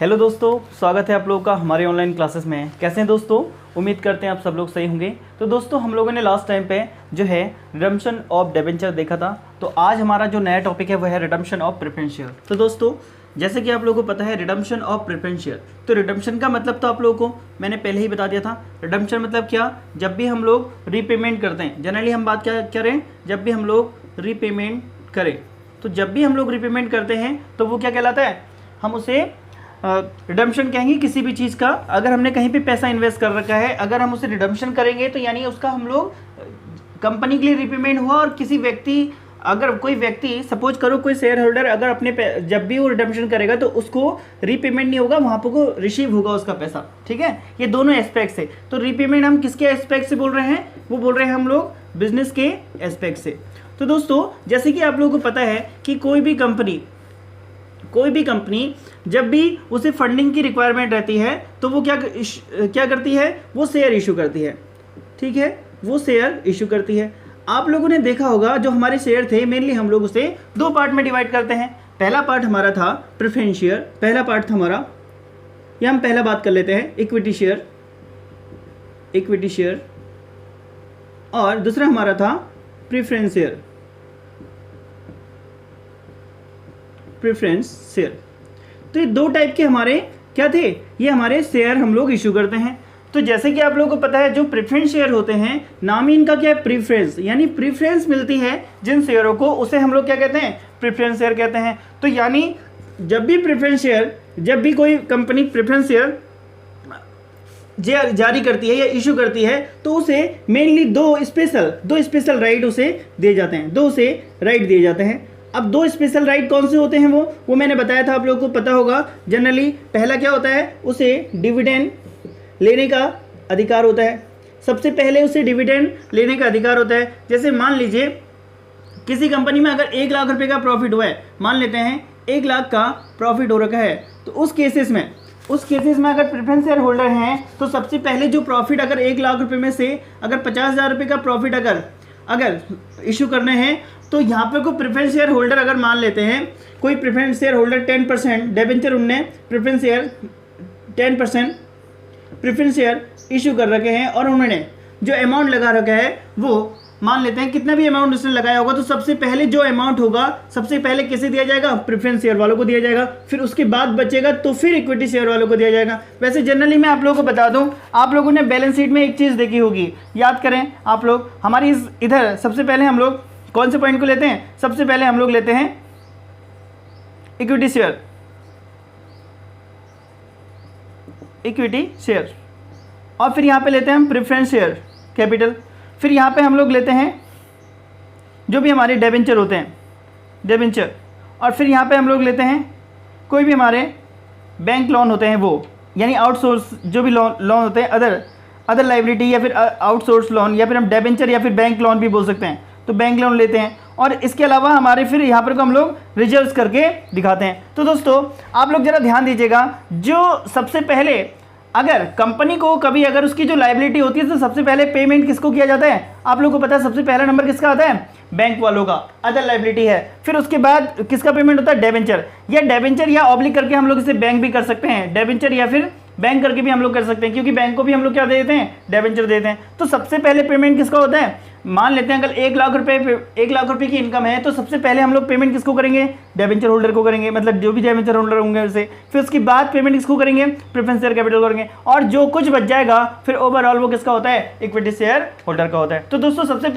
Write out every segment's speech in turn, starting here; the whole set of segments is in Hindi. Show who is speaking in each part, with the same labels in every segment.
Speaker 1: हेलो दोस्तों, स्वागत है आप लोगों का हमारे ऑनलाइन क्लासेस में। कैसे हैं दोस्तों? उम्मीद करते हैं आप सब लोग सही होंगे। तो दोस्तों हम लोगों ने लास्ट टाइम पे जो है रिडम्पशन ऑफ डिबेंचर देखा था। तो आज हमारा जो नया टॉपिक है वह है रिडम्पशन ऑफ प्रेफरेंस शेयर। तो दोस्तों जैसे कि आप लोगों को पता है रिडम्पशन ऑफ प्रेफरेंस शेयर, तो रिडम्पशन का मतलब तो आप लोगों को मैंने पहले ही बता दिया था। रिडम्पशन मतलब क्या? जब भी हम लोग रीपेमेंट करते हैं, जनरली हम बात क्या करें, जब भी हम लोग रीपेमेंट करें, तो जब भी हम लोग रीपेमेंट करते हैं तो वो क्या कहलाता है? हम उसे रिडम्पशन कहेंगे किसी भी चीज़ का। अगर हमने कहीं पे पैसा इन्वेस्ट कर रखा है, अगर हम उसे रिडम्पशन करेंगे तो यानी उसका हम लोग कंपनी के लिए रीपेमेंट हुआ। और किसी व्यक्ति, अगर कोई व्यक्ति सपोज करो कोई शेयर होल्डर अगर अपने जब भी वो रिडम्पशन करेगा तो उसको रीपेमेंट नहीं होगा, वहाँ पर को रिसीव होगा उसका पैसा। ठीक है, ये दोनों एस्पेक्ट से। तो रीपेमेंट हम किसके एस्पेक्ट से बोल रहे हैं? वो बोल रहे हैं हम लोग बिजनेस के एस्पेक्ट से। तो दोस्तों जैसे कि आप लोगों को पता है कि कोई भी कंपनी जब भी उसे फंडिंग की रिक्वायरमेंट रहती है तो वो क्या करती है? वो शेयर इशू करती है। ठीक है, वो शेयर इशू करती है। आप लोगों ने देखा होगा जो हमारे शेयर थे मेनली हम लोग उसे दो पार्ट में डिवाइड करते हैं। पहला पार्ट हमारा था प्रेफरेंस शेयर, पहला पार्ट था हमारा, या हम पहला बात कर लेते हैं इक्विटी शेयर, और दूसरा हमारा था प्रेफरेंस शेयर। तो ये दो टाइप के हमारे क्या थे? ये हमारे शेयर हम लोग इशू करते हैं। तो जैसे कि आप लोगों को पता है जो प्रेफरेंस शेयर होते हैं, नाम ही इनका क्या है? प्रीफ्रेंस, यानी प्रीफ्रेंस मिलती है जिन शेयरों को, उसे हम लोग क्या कहते हैं? प्रेफरेंस शेयर कहते हैं। तो यानी जब भी कोई कंपनी प्रेफरेंस शेयर जारी करती है या इशू करती है तो उसे मेनली दो स्पेशल राइट उसे दिए जाते हैं, दो उसे राइट दिए जाते हैं। अब दो स्पेशल राइट कौन से होते हैं? वो मैंने बताया था, आप लोगों को पता होगा। जनरली पहला क्या होता है? उसे डिविडेंड लेने का अधिकार होता है। सबसे पहले उसे डिविडेंड लेने का अधिकार होता है। जैसे मान लीजिए किसी कंपनी में अगर 1 लाख रुपए का प्रॉफिट हुआ है, मान लेते हैं 1 लाख का प्रॉफिट हो रखा है, तो उस केसेस में अगर प्रेफरेंस शेयर होल्डर हैं तो सबसे पहले जो प्रॉफिट, अगर 1 लाख रुपए में से अगर 50,000 रुपये का प्रॉफिट अगर इशू करने हैं, तो यहाँ पे कोई प्रेफरेंस शेयर होल्डर अगर मान लेते हैं, कोई प्रेफरेंस शेयर होल्डर 10% डिबेंचर, उनने preference share 10% preference share issue कर रखे हैं और उन्होंने जो अमाउंट लगा रखा है वो मान लेते हैं कितना भी अमाउंट उसने लगाया होगा, तो सबसे पहले जो अमाउंट होगा सबसे पहले किसे दिया जाएगा? प्रेफरेंस शेयर वालों को दिया जाएगा। फिर उसके बाद बचेगा तो फिर इक्विटी शेयर वालों को दिया जाएगा। वैसे जनरली मैं आप लोगों को बता दूं, आप लोगों ने बैलेंस शीट में एक चीज़ देखी होगी, याद करें आप लोग। हमारी इधर सबसे पहले हम लोग कौन से पॉइंट को लेते हैं? सबसे पहले हम लोग लेते हैं इक्विटी शेयर, और फिर यहाँ पे लेते हैं हम प्रेफरेंस शेयर कैपिटल। फिर यहाँ पे हम लोग लेते हैं जो भी हमारे डिबेंचर होते हैं, डिबेंचर, और फिर यहाँ पे हम लोग लेते हैं कोई भी हमारे बैंक लोन होते हैं वो, यानी आउटसोर्स जो भी लोन होते हैं, अदर लाइबिलिटी या फिर आउटसोर्स लोन, या फिर हम डिबेंचर या फिर बैंक लोन भी बोल सकते हैं। तो बैंक लोन लेते हैं, और इसके अलावा हमारे फिर यहाँ पर हम लोग रिजर्व्स करके दिखाते हैं। तो दोस्तों आप लोग ज़रा ध्यान दीजिएगा, जो सबसे पहले अगर कंपनी को कभी अगर उसकी जो लायबिलिटी होती है तो सबसे पहले पेमेंट किसको किया जाता है? आप लोगों को पता है सबसे पहला नंबर किसका आता है? बैंक वालों का, अदर लायबिलिटी है। फिर उसके बाद किसका पेमेंट होता है? डिबेंचर, या ऑब्लिक करके हम लोग इसे बैंक भी कर सकते हैं, डिबेंचर या फिर बैंक करके भी हम लोग कर सकते हैं, क्योंकि बैंक को भी हम लोग क्या देते हैं? डिबेंचर देते हैं। तो सबसे पहले पेमेंट किसका होता है? मान लेते हैं अगर 1 लाख रुपए की इनकम है तो सबसे पहले हम लोग पेमेंट किसको करेंगे? डिबेंचर होल्डर को करेंगे, मतलब जो भी डिबेंचर होल्डर होंगे उसे। फिर उसके बाद पेमेंट किसको करेंगे? प्रेफरेंस शेयर कैपिटल करेंगे, और जो कुछ बच जाएगा फिर ओवरऑल वो किसका होता है? इक्विटी शेयर होल्डर का होता है। तो दोस्तों सबसे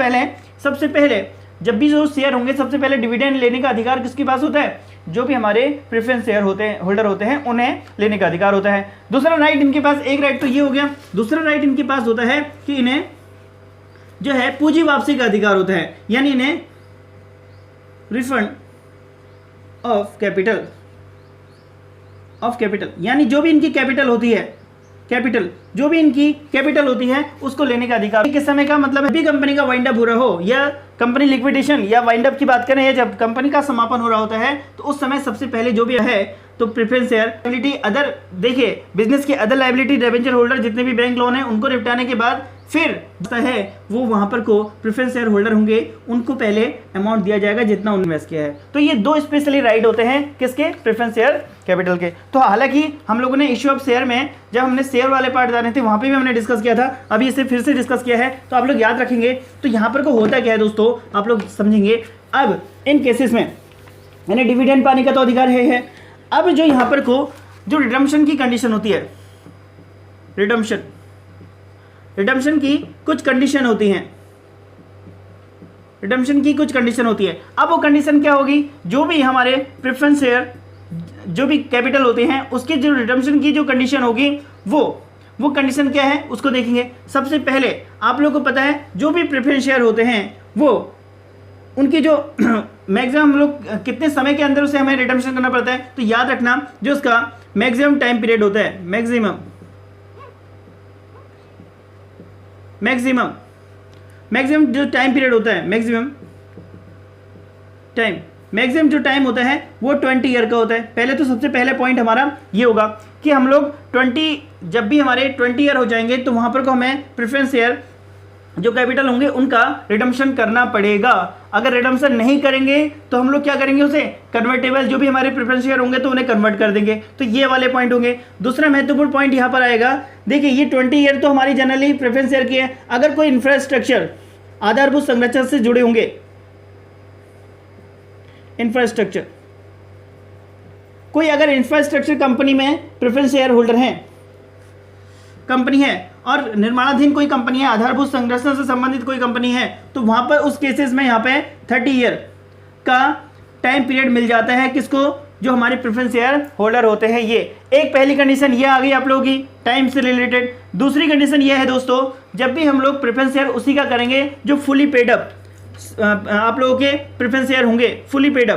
Speaker 1: पहले जब भी जो शेयर होंगे सबसे पहले डिविडेंड लेने का अधिकार किसके पास होता है? जो भी हमारे प्रेफरेंस शेयर होल्डर होते हैं उन्हें लेने का अधिकार होता है। दूसरा राइट इनके पास, एक राइट तो ये हो गया, दूसरा राइट इनके पास होता है कि इन्हें जो है पूंजी वापसी का अधिकार होता है, यानी इन्हें रिफंड ऑफ कैपिटल, यानी जो भी इनकी कैपिटल होती है उसको लेने का अधिकार। किस समय का मतलब है? भी कंपनी का वाइंड अप हो रहा हो, या कंपनी लिक्विडेशन या वाइंड अप की बात करें, या जब कंपनी का समापन हो रहा होता है तो उस समय सबसे पहले जो भी है तो प्रेफरेंस शेयर लायबिलिटी, देखिए बिजनेस के अदर लायबिलिटी, डिबेंचर होल्डर, जितने भी बैंक लोन है उनको निपटाने के बाद फिर है वो वहां पर को प्रेफरेंस शेयर होल्डर होंगे, उनको पहले अमाउंट दिया जाएगा जितना उन्होंने इन्वेस्ट किया है। तो ये दो स्पेशली राइट होते हैं किसके, प्रेफरेंस शेयर कैपिटल के। तो हालांकि हम लोगों ने इश्यू ऑफ शेयर में जब हमने शेयर वाले पार्ट जाने थे वहां पे भी हमने डिस्कस किया था, अभी इसे फिर से डिस्कस किया है, तो आप लोग याद रखेंगे। तो यहाँ पर को होता क्या है दोस्तों, आप लोग समझेंगे। अब इन केसेस में यानी डिविडेंड पाने का तो अधिकार है। अब जो यहाँ पर को जो रिडम्पशन की कंडीशन होती है, रिडम्पशन की कुछ कंडीशन होती हैं, रिडम्पशन की कुछ कंडीशन होती है। अब वो कंडीशन क्या होगी, जो भी हमारे प्रेफरेंस शेयर जो भी कैपिटल होते हैं उसकी जो रिडम्पशन की जो कंडीशन होगी वो कंडीशन क्या है उसको देखेंगे। सबसे पहले आप लोगों को पता है जो भी प्रेफरेंस शेयर होते हैं वो उनकी जो मैक्सिमम हम लोग कितने समय के अंदर उसे हमें रिडम्पशन करना पड़ता है। तो याद रखना जो उसका मैक्सिमम टाइम पीरियड होता है, मैक्सिमम जो टाइम पीरियड होता है, मैक्सिमम जो टाइम होता है वो 20 ईयर का होता है। पहले तो सबसे पहले पॉइंट हमारा ये होगा कि हम लोग 20 जब भी हमारे 20 ईयर हो जाएंगे तो वहाँ पर को हमें प्रेफरेंस शेयर जो कैपिटल होंगे उनका रिडम्पशन करना पड़ेगा। अगर रिडम्पशन नहीं करेंगे तो हम लोग क्या करेंगे, उसे कन्वर्टेबल जो भी हमारे प्रेफरेंस शेयर होंगे तो उन्हें कन्वर्ट कर देंगे। तो ये वाले पॉइंट होंगे। दूसरा महत्वपूर्ण पॉइंट यहाँ पर आएगा, देखिए ये 20 ईयर तो हमारी जनरली प्रेफरेंस शेयर की है। अगर कोई इंफ्रास्ट्रक्चर आधारभूत संरचना से जुड़े होंगे, इंफ्रास्ट्रक्चर कोई अगर इंफ्रास्ट्रक्चर कंपनी में प्रेफरेंस शेयर होल्डर हैं, कंपनी है और निर्माणाधीन कोई कंपनी है, आधारभूत संरचना से संबंधित कोई कंपनी है, तो वहां पर उस केसेस में यहाँ पे 30 ईयर का टाइम पीरियड मिल जाता है किसको, जो हमारे प्रेफरेंस शेयर होल्डर होते हैं। ये एक पहली कंडीशन ये आ गई आप लोगों की टाइम से रिलेटेड। दूसरी कंडीशन ये है दोस्तों, जब भी हम लोग प्रेफरेंस शेयर उसी का करेंगे जो फुली पेड अप आप लोगों के प्रेफरेंस शेयर होंगे, फुली पेड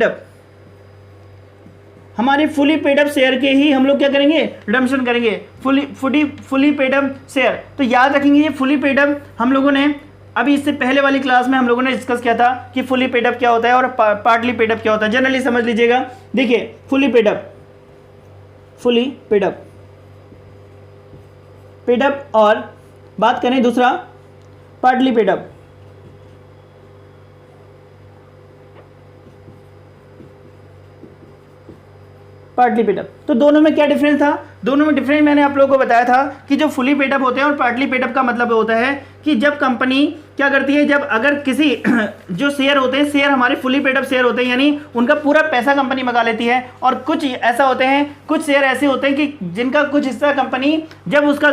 Speaker 1: अप हमारे फुली पेड अप शेयर के ही हम लोग क्या करेंगे, रिडम्पशन करेंगे, फुली पेड अप शेयर। तो याद रखेंगे ये फुली पेड अप हम लोगों ने अभी इससे पहले वाली क्लास में हम लोगों ने डिस्कस किया था कि फुली पेड अप क्या होता है और पार्टली पेड अप क्या होता है। जनरली समझ लीजिएगा, देखिए फुली पेड अप और बात करें दूसरा partly paid up. Partly paid up, तो दोनों में क्या डिफरेंस था, दोनों में डिफरेंस मैंने आप लोगों को बताया था कि जो फुली पेड अप होते हैं और पार्टली पेड अप का मतलब होता है कि जब कंपनी क्या करती है, जब अगर किसी जो शेयर होते हैं, शेयर हमारे फुली पेड अप शेयर होते हैं यानी उनका पूरा पैसा कंपनी मंगा लेती है। और कुछ ऐसा होते हैं, कुछ शेयर ऐसे होते हैं कि जिनका कुछ हिस्सा कंपनी जब उसका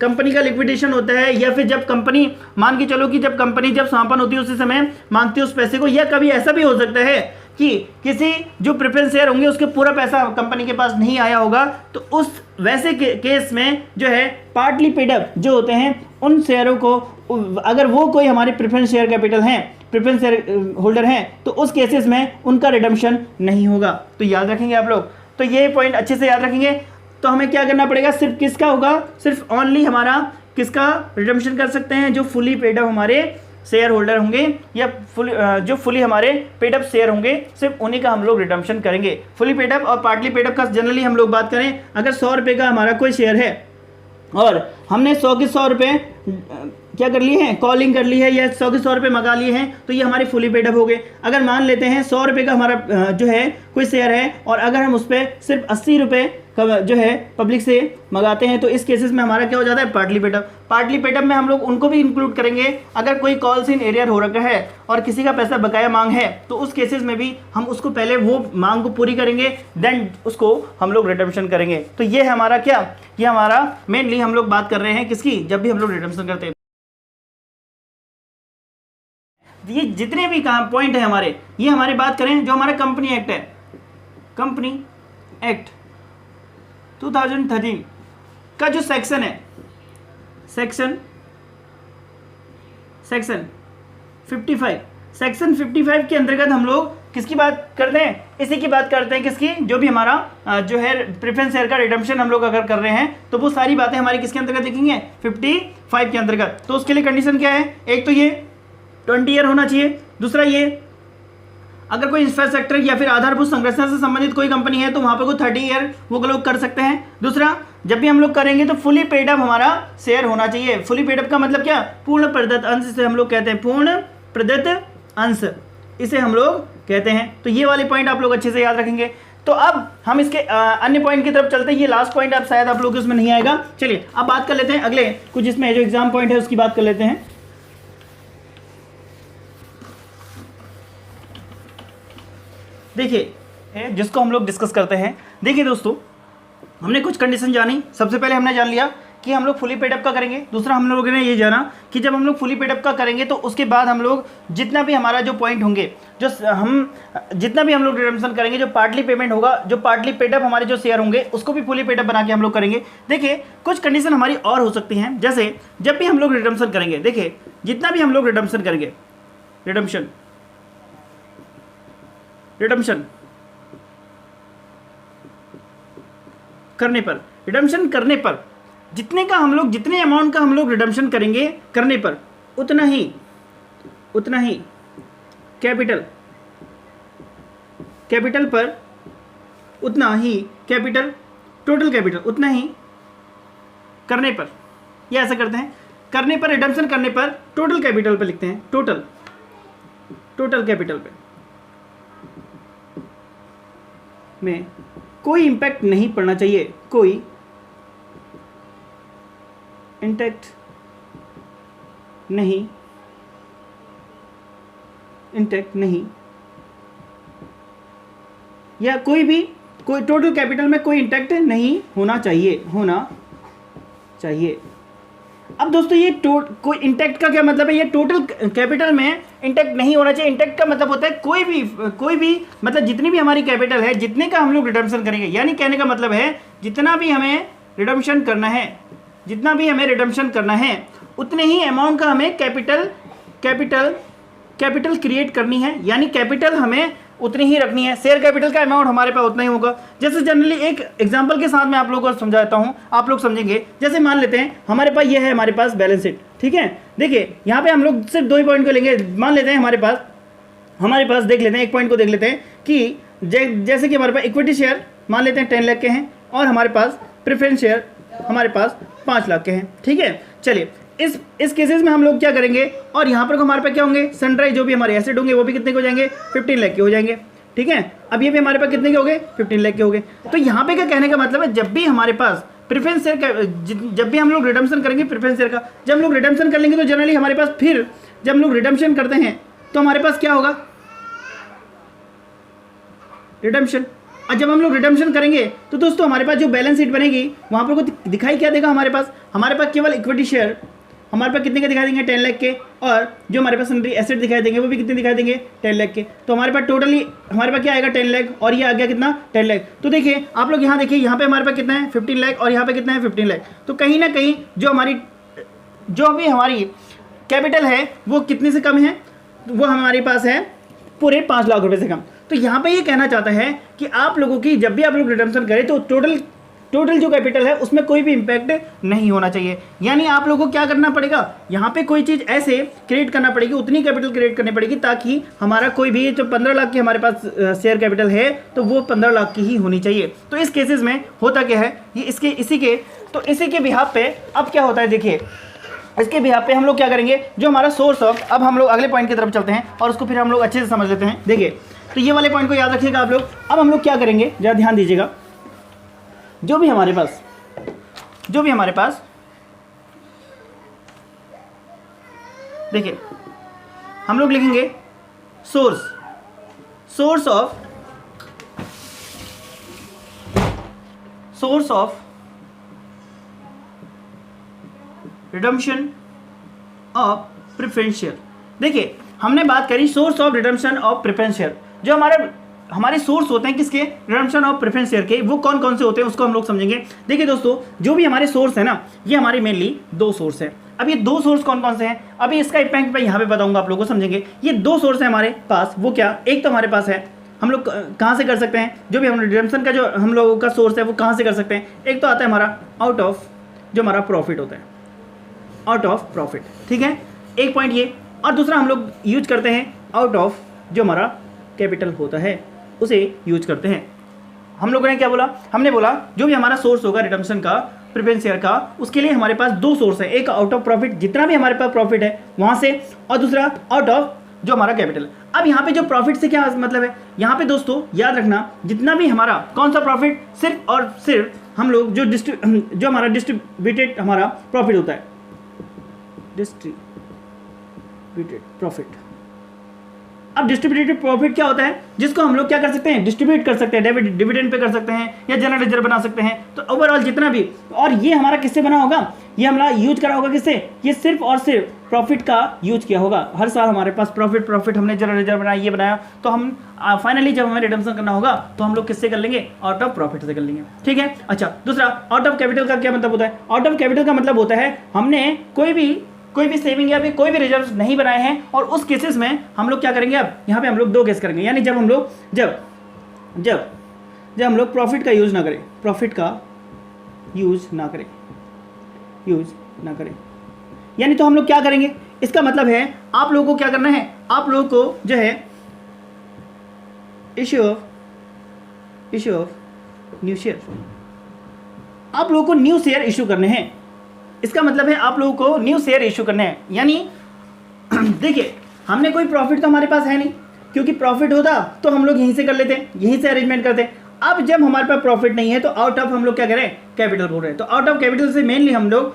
Speaker 1: कंपनी का लिक्विडेशन होता है या फिर जब कंपनी मान के चलो कि जब कंपनी जब समापन होती है उसी समय मांगती है उस पैसे को, या कभी ऐसा भी हो सकता है कि किसी जो प्रेफरेंस शेयर होंगे उसके पूरा पैसा कंपनी के पास नहीं आया होगा, तो उस वैसे केस में जो है पार्टली पेड अप जो होते हैं उन शेयरों को, अगर वो कोई हमारे प्रेफरेंस शेयर कैपिटल हैं, प्रेफरेंस शेयर होल्डर हैं, तो उस केसेस में उनका रिडम्पशन नहीं होगा। तो याद रखेंगे आप लोग, तो ये पॉइंट अच्छे से याद रखेंगे। तो हमें क्या करना पड़ेगा, सिर्फ किसका होगा, सिर्फ ओनली हमारा किसका रिडम्पशन कर सकते हैं, जो फुली पेड अप हमारे शेयर होल्डर होंगे या जो फुली हमारे पेड अप शेयर होंगे, सिर्फ उन्हीं का हम लोग रिडम्पशन करेंगे। फुली पेड अप और पार्टली पेड अप का जनरली हम लोग बात करें, अगर 100 रुपये का हमारा कोई शेयर है और हमने 100 के 100 रुपये क्या कर लिए हैं, कॉलिंग कर ली है या 100 के 100 रुपये मंगा लिए हैं, तो ये हमारे फुली पेड अप हो गए। अगर मान लेते हैं 100 रुपये का हमारा जो है कोई शेयर है और अगर हम उस पर सिर्फ 80 रुपये का जो है पब्लिक से मंगाते हैं, तो इस केसेस में हमारा क्या हो जाता है, partly paid up. Partly paid up में हम लोग उनको भी इंक्लूड करेंगे अगर कोई कॉल्स इन एरियर हो रखा है और किसी का पैसा बकाया मांग है, तो उस केसेस में भी हम उसको पहले वो मांग को पूरी करेंगे, देन उसको हम लोग रिडम्पशन करेंगे। तो ये है हमारा क्या, ये हमारा मेनली हम लोग बात कर रहे हैं किसकी, जब भी हम लोग रिडम्पशन करते हैं। ये जितने भी पॉइंट है हमारे, ये हमारी बात करें जो हमारा कंपनी एक्ट है, कंपनी एक्ट 2013 का जो सेक्शन है, सेक्शन 55, सेक्शन 55 के अंतर्गत हम लोग किसकी बात करते हैं, इसी की बात करते हैं, किसकी, जो भी हमारा जो है प्रेफरेंस शेयर का रिडम्पशन हम लोग अगर कर रहे हैं तो वो सारी बातें हमारी किसके अंतर्गत देखेंगे, 55 के अंतर्गत। तो उसके लिए कंडीशन क्या है, एक तो ये 20 ईयर होना चाहिए, दूसरा ये अगर कोई इंफ्रास्ट्रक्चर या फिर आधारभूत संरचना से संबंधित कोई कंपनी है तो वहाँ पर कोई 30 ईयर वो लोग कर सकते हैं। दूसरा, जब भी हम लोग करेंगे तो फुली पेड अप हमारा शेयर होना चाहिए। फुली पेड अप का मतलब क्या? पूर्ण प्रदत्त अंश, इसे हम लोग कहते हैं पूर्ण प्रदत्त अंश, इसे हम लोग कहते हैं। तो ये वाले पॉइंट आप लोग अच्छे से याद रखेंगे। तो अब हम इसके अन्य पॉइंट की तरफ चलते हैं। ये लास्ट पॉइंट आप शायद आप लोग उसमें नहीं आएगा। चलिए अब बात कर लेते हैं अगले कुछ, इसमें जो एग्जाम पॉइंट है उसकी बात कर लेते हैं। देखिए जिसको हम लोग डिस्कस करते हैं। देखिए दोस्तों, हमने कुछ कंडीशन जानी। सबसे पहले हमने जान लिया कि हम लोग फुली पेड अप का करेंगे। दूसरा हम लोगों ने ये जाना कि जब हम लोग फुली पेड अप का करेंगे तो उसके बाद हम लोग जितना भी हमारा जो पॉइंट होंगे, जो हम जितना भी हम लोग रिडम्पशन करेंगे, जो पार्टली पेमेंट होगा, जो पार्टली पेड अप हमारे जो शेयर होंगे उसको भी फुली पेड अप बना के हम लोग करेंगे। देखिए कुछ कंडीशन हमारी और हो सकती हैं, जैसे जब भी हम लोग रिडम्पशन करेंगे, देखिए जितना भी हम लोग रिडम्पशन करेंगे, रिडम्पशन करने पर जितने अमाउंट का हम लोग रिडम्पशन करेंगे करने पर उतना ही कैपिटल पर उतना ही कैपिटल, टोटल कैपिटल उतना ही करने पर, ये ऐसा करते हैं, करने पर रिडम्पशन करने पर टोटल कैपिटल पे लिखते हैं, टोटल कैपिटल पे में कोई इंपैक्ट नहीं पड़ना चाहिए, कोई इंपैक्ट नहीं, या कोई टोटल कैपिटल में कोई इंटैक्ट नहीं होना चाहिए। अब दोस्तों ये कोई इंटैक्ट का क्या मतलब है? ये टोटल कैपिटल में इंटैक्ट नहीं होना चाहिए। इंटैक्ट का मतलब होता है कोई भी मतलब जितनी भी हमारी कैपिटल है, जितने का हम लोग रिडम्पशन करेंगे, यानी कहने का मतलब है जितना भी हमें रिडम्पशन करना है उतने ही अमाउंट का हमें कैपिटल क्रिएट करनी है, यानी कैपिटल हमें उतनी ही रखनी है। शेयर कैपिटल का अमाउंट हमारे पास उतना ही होगा। जैसे जनरली एक एग्जांपल के साथ मैं आप लोगों को समझाता हूं, आप लोग समझेंगे। जैसे मान लेते हैं हमारे पास ये है, हमारे पास बैलेंस शीट, ठीक है। देखिए यहाँ पे हम लोग सिर्फ 2 ही पॉइंट को लेंगे। मान लेते हैं हमारे पास देख लेते हैं, एक पॉइंट को देख लेते हैं कि जैसे कि हमारे पास इक्विटी शेयर मान लेते हैं 10 लाख के हैं और हमारे पास प्रेफरेंस शेयर हमारे पास 5 लाख के हैं, ठीक है। चलिए इस केसेस में हम लोग क्या करेंगे, और यहाँ पर हमारे पास क्या होंगे, सनराइज जो भी हमारे एसेट होंगे वो भी कितने के हो जाएंगे, 15 लाख के हो जाएंगे, ठीक है। अब ये भी हमारे पास कितने के हो गए, 15 लाख के हो गए। तो यहाँ पे क्या कहने का मतलब है, जब भी हमारे पास प्रेफरेंस शेयर का, जब भी हम लोग रिडम्पशन करेंगे प्रेफरेंस शेयर का, जब हम लोग रिडम्पशन कर लेंगे तो जनरली हमारे पास फिर जब हम लोग रिडम्पशन करते हैं तो हमारे पास क्या होगा, रिडम्पशन। और जब हम लोग रिडम्पशन करेंगे तो दोस्तों हमारे पास जो बैलेंस शीट बनेगी वहाँ पर को दिखाई क्या देगा, हमारे पास केवल इक्विटी शेयर हमारे पास कितने के दिखाई देंगे, 10 लाख के, और जो हमारे पास सनराइज एसेट दिखाई देंगे वो भी कितने दिखाई देंगे, 10 लाख के। तो हमारे पास टोटली हमारे पास क्या आएगा, 10 लाख, और ये आ गया कितना, 10 लाख। तो देखिए आप लोग यहाँ देखिए, यहाँ पे हमारे पास कितना है, 15 लाख, और यहाँ पे कितना है, 15 लाख। तो कहीं ना कहीं जो भी हमारी कैपिटल है वो कितने से कम है, वो हमारे पास है पूरे 5 लाख रुपए से कम। तो यहाँ पे ये कहना चाहता है कि आप लोगों की जब भी आप लोग रिडम्पशन करें तो टोटल जो कैपिटल है उसमें कोई भी इंपैक्ट नहीं होना चाहिए। यानी आप लोगों को क्या करना पड़ेगा, यहाँ पे कोई चीज़ ऐसे क्रिएट करना पड़ेगी, उतनी कैपिटल क्रिएट करनी पड़ेगी ताकि हमारा कोई भी जो 15 लाख की हमारे पास शेयर कैपिटल है तो वो 15 लाख की ही होनी चाहिए। तो इस केसेस में होता क्या है, ये इसी के बिहाफ पे अब क्या होता है, देखिए इसके बिहाफ पे हम लोग क्या करेंगे, जो हमारा सोर्स ऑफ, अब हम लोग अगले पॉइंट की तरफ चलते हैं और उसको फिर हम लोग अच्छे से समझ लेते हैं। देखिए तो ये वाले पॉइंट को याद रखिएगा आप लोग। अब हम लोग क्या करेंगे, जरा ध्यान दीजिएगा, जो भी हमारे पास देखिए हम लोग लिखेंगे source of redemption of preference share. देखिए हमने बात करी source of redemption of preference share. जो हमारे सोर्स होते हैं किसके, रिडम्पशन ऑफ प्रेफरेंस शेयर के, वो कौन कौन से होते हैं उसको हम लोग समझेंगे। देखिए दोस्तों, जो भी हमारे सोर्स है ना, ये हमारे मेनली 2 सोर्स हैं। अब ये 2 सोर्स कौन कौन से हैं, अभी इसका इम्पैक्ट मैं यहाँ पे बताऊंगा, आप लोगों को समझेंगे। ये 2 सोर्स है हमारे पास, वो क्या, एक तो हमारे पास है, हम लोग कहाँ से कर सकते हैं, जो भी हम रिडम्पशन का जो हम लोगों का सोर्स है वो कहाँ से कर सकते हैं। एक तो आता है हमारा आउट ऑफ, जो हमारा प्रॉफिट होता है, आउट ऑफ प्रॉफिट, ठीक है, एक पॉइंट ये। और दूसरा हम लोग यूज करते हैं आउट ऑफ जो हमारा कैपिटल होता है उसे यूज करते हैं। हम लोगों ने क्या बोला, हमने बोला जो भी हमारा सोर्स होगा रिडम्पशन का, प्रेफरेंस शेयर का, उसके लिए हमारे पास दो सोर्स है, एक आउट ऑफ प्रॉफिट, जितना भी हमारे पास प्रॉफिट है वहां से, और दूसरा आउट ऑफ जो हमारा कैपिटल। अब यहाँ पे जो प्रॉफिट से क्या मतलब है, यहाँ पे दोस्तों याद रखना जितना भी हमारा कौन सा प्रॉफिट, सिर्फ और सिर्फ हम लोग जो हमारा डिस्ट्रीब्यूटेड हमारा प्रॉफिट होता है, डिस्ट्रीब्यूटेड प्रॉफिट। अब डिस्ट्रीब्यूटेड प्रॉफिट क्या होता है, जिसको हम लोग क्या कर सकते हैं, डिस्ट्रीब्यूट कर सकते हैं, डिविडेंड पे कर सकते हैं या जनरल रिजर्व बना सकते हैं। तो ओवरऑल जितना भी, और ये हमारा किससे बना होगा, ये हमारा यूज करा होगा किससे, ये सिर्फ और सिर्फ प्रॉफिट का यूज किया होगा। हर साल हमारे पास प्रॉफिट हमने जनरल रिजर्व बनाया, ये बनाया, तो हम फाइनली जब हमें रिडम्पशन करना होगा तो हम लोग किससे कर लेंगे, आउट ऑफ प्रॉफिट से कर लेंगे। ठीक है। अच्छा, दूसरा आउट ऑफ कैपिटल का क्या मतलब होता है, आउट ऑफ कैपिटल का मतलब होता है हमने कोई भी सेविंग या फिर कोई भी रिजर्व नहीं बनाए हैं, और उस केसेस में हम लोग क्या करेंगे, अब यहाँ पे हम लोग दो केस करेंगे, यानी जब हम लोग जब हम लोग प्रॉफिट का यूज ना करें, यानी तो हम लोग क्या करेंगे, इसका मतलब है आप लोगों को क्या करना है, आप लोगों को जो है इश्यू ऑफ न्यू शेयर, आप लोगों को न्यू शेयर इश्यू करने हैं। इसका मतलब है आप लोगों को न्यू शेयर इश्यू करने हैं, यानी देखिए हमने कोई प्रॉफिट तो हमारे पास है नहीं, क्योंकि प्रॉफिट होता तो हम लोग यहीं से कर लेते, यहीं से अरेंजमेंट करते। अब जब हमारे पास प्रॉफिट नहीं है तो आउट ऑफ हम लोग क्या करें, कैपिटल बोल रहे हैं। तो आउट ऑफ कैपिटल से मेनली हम लोग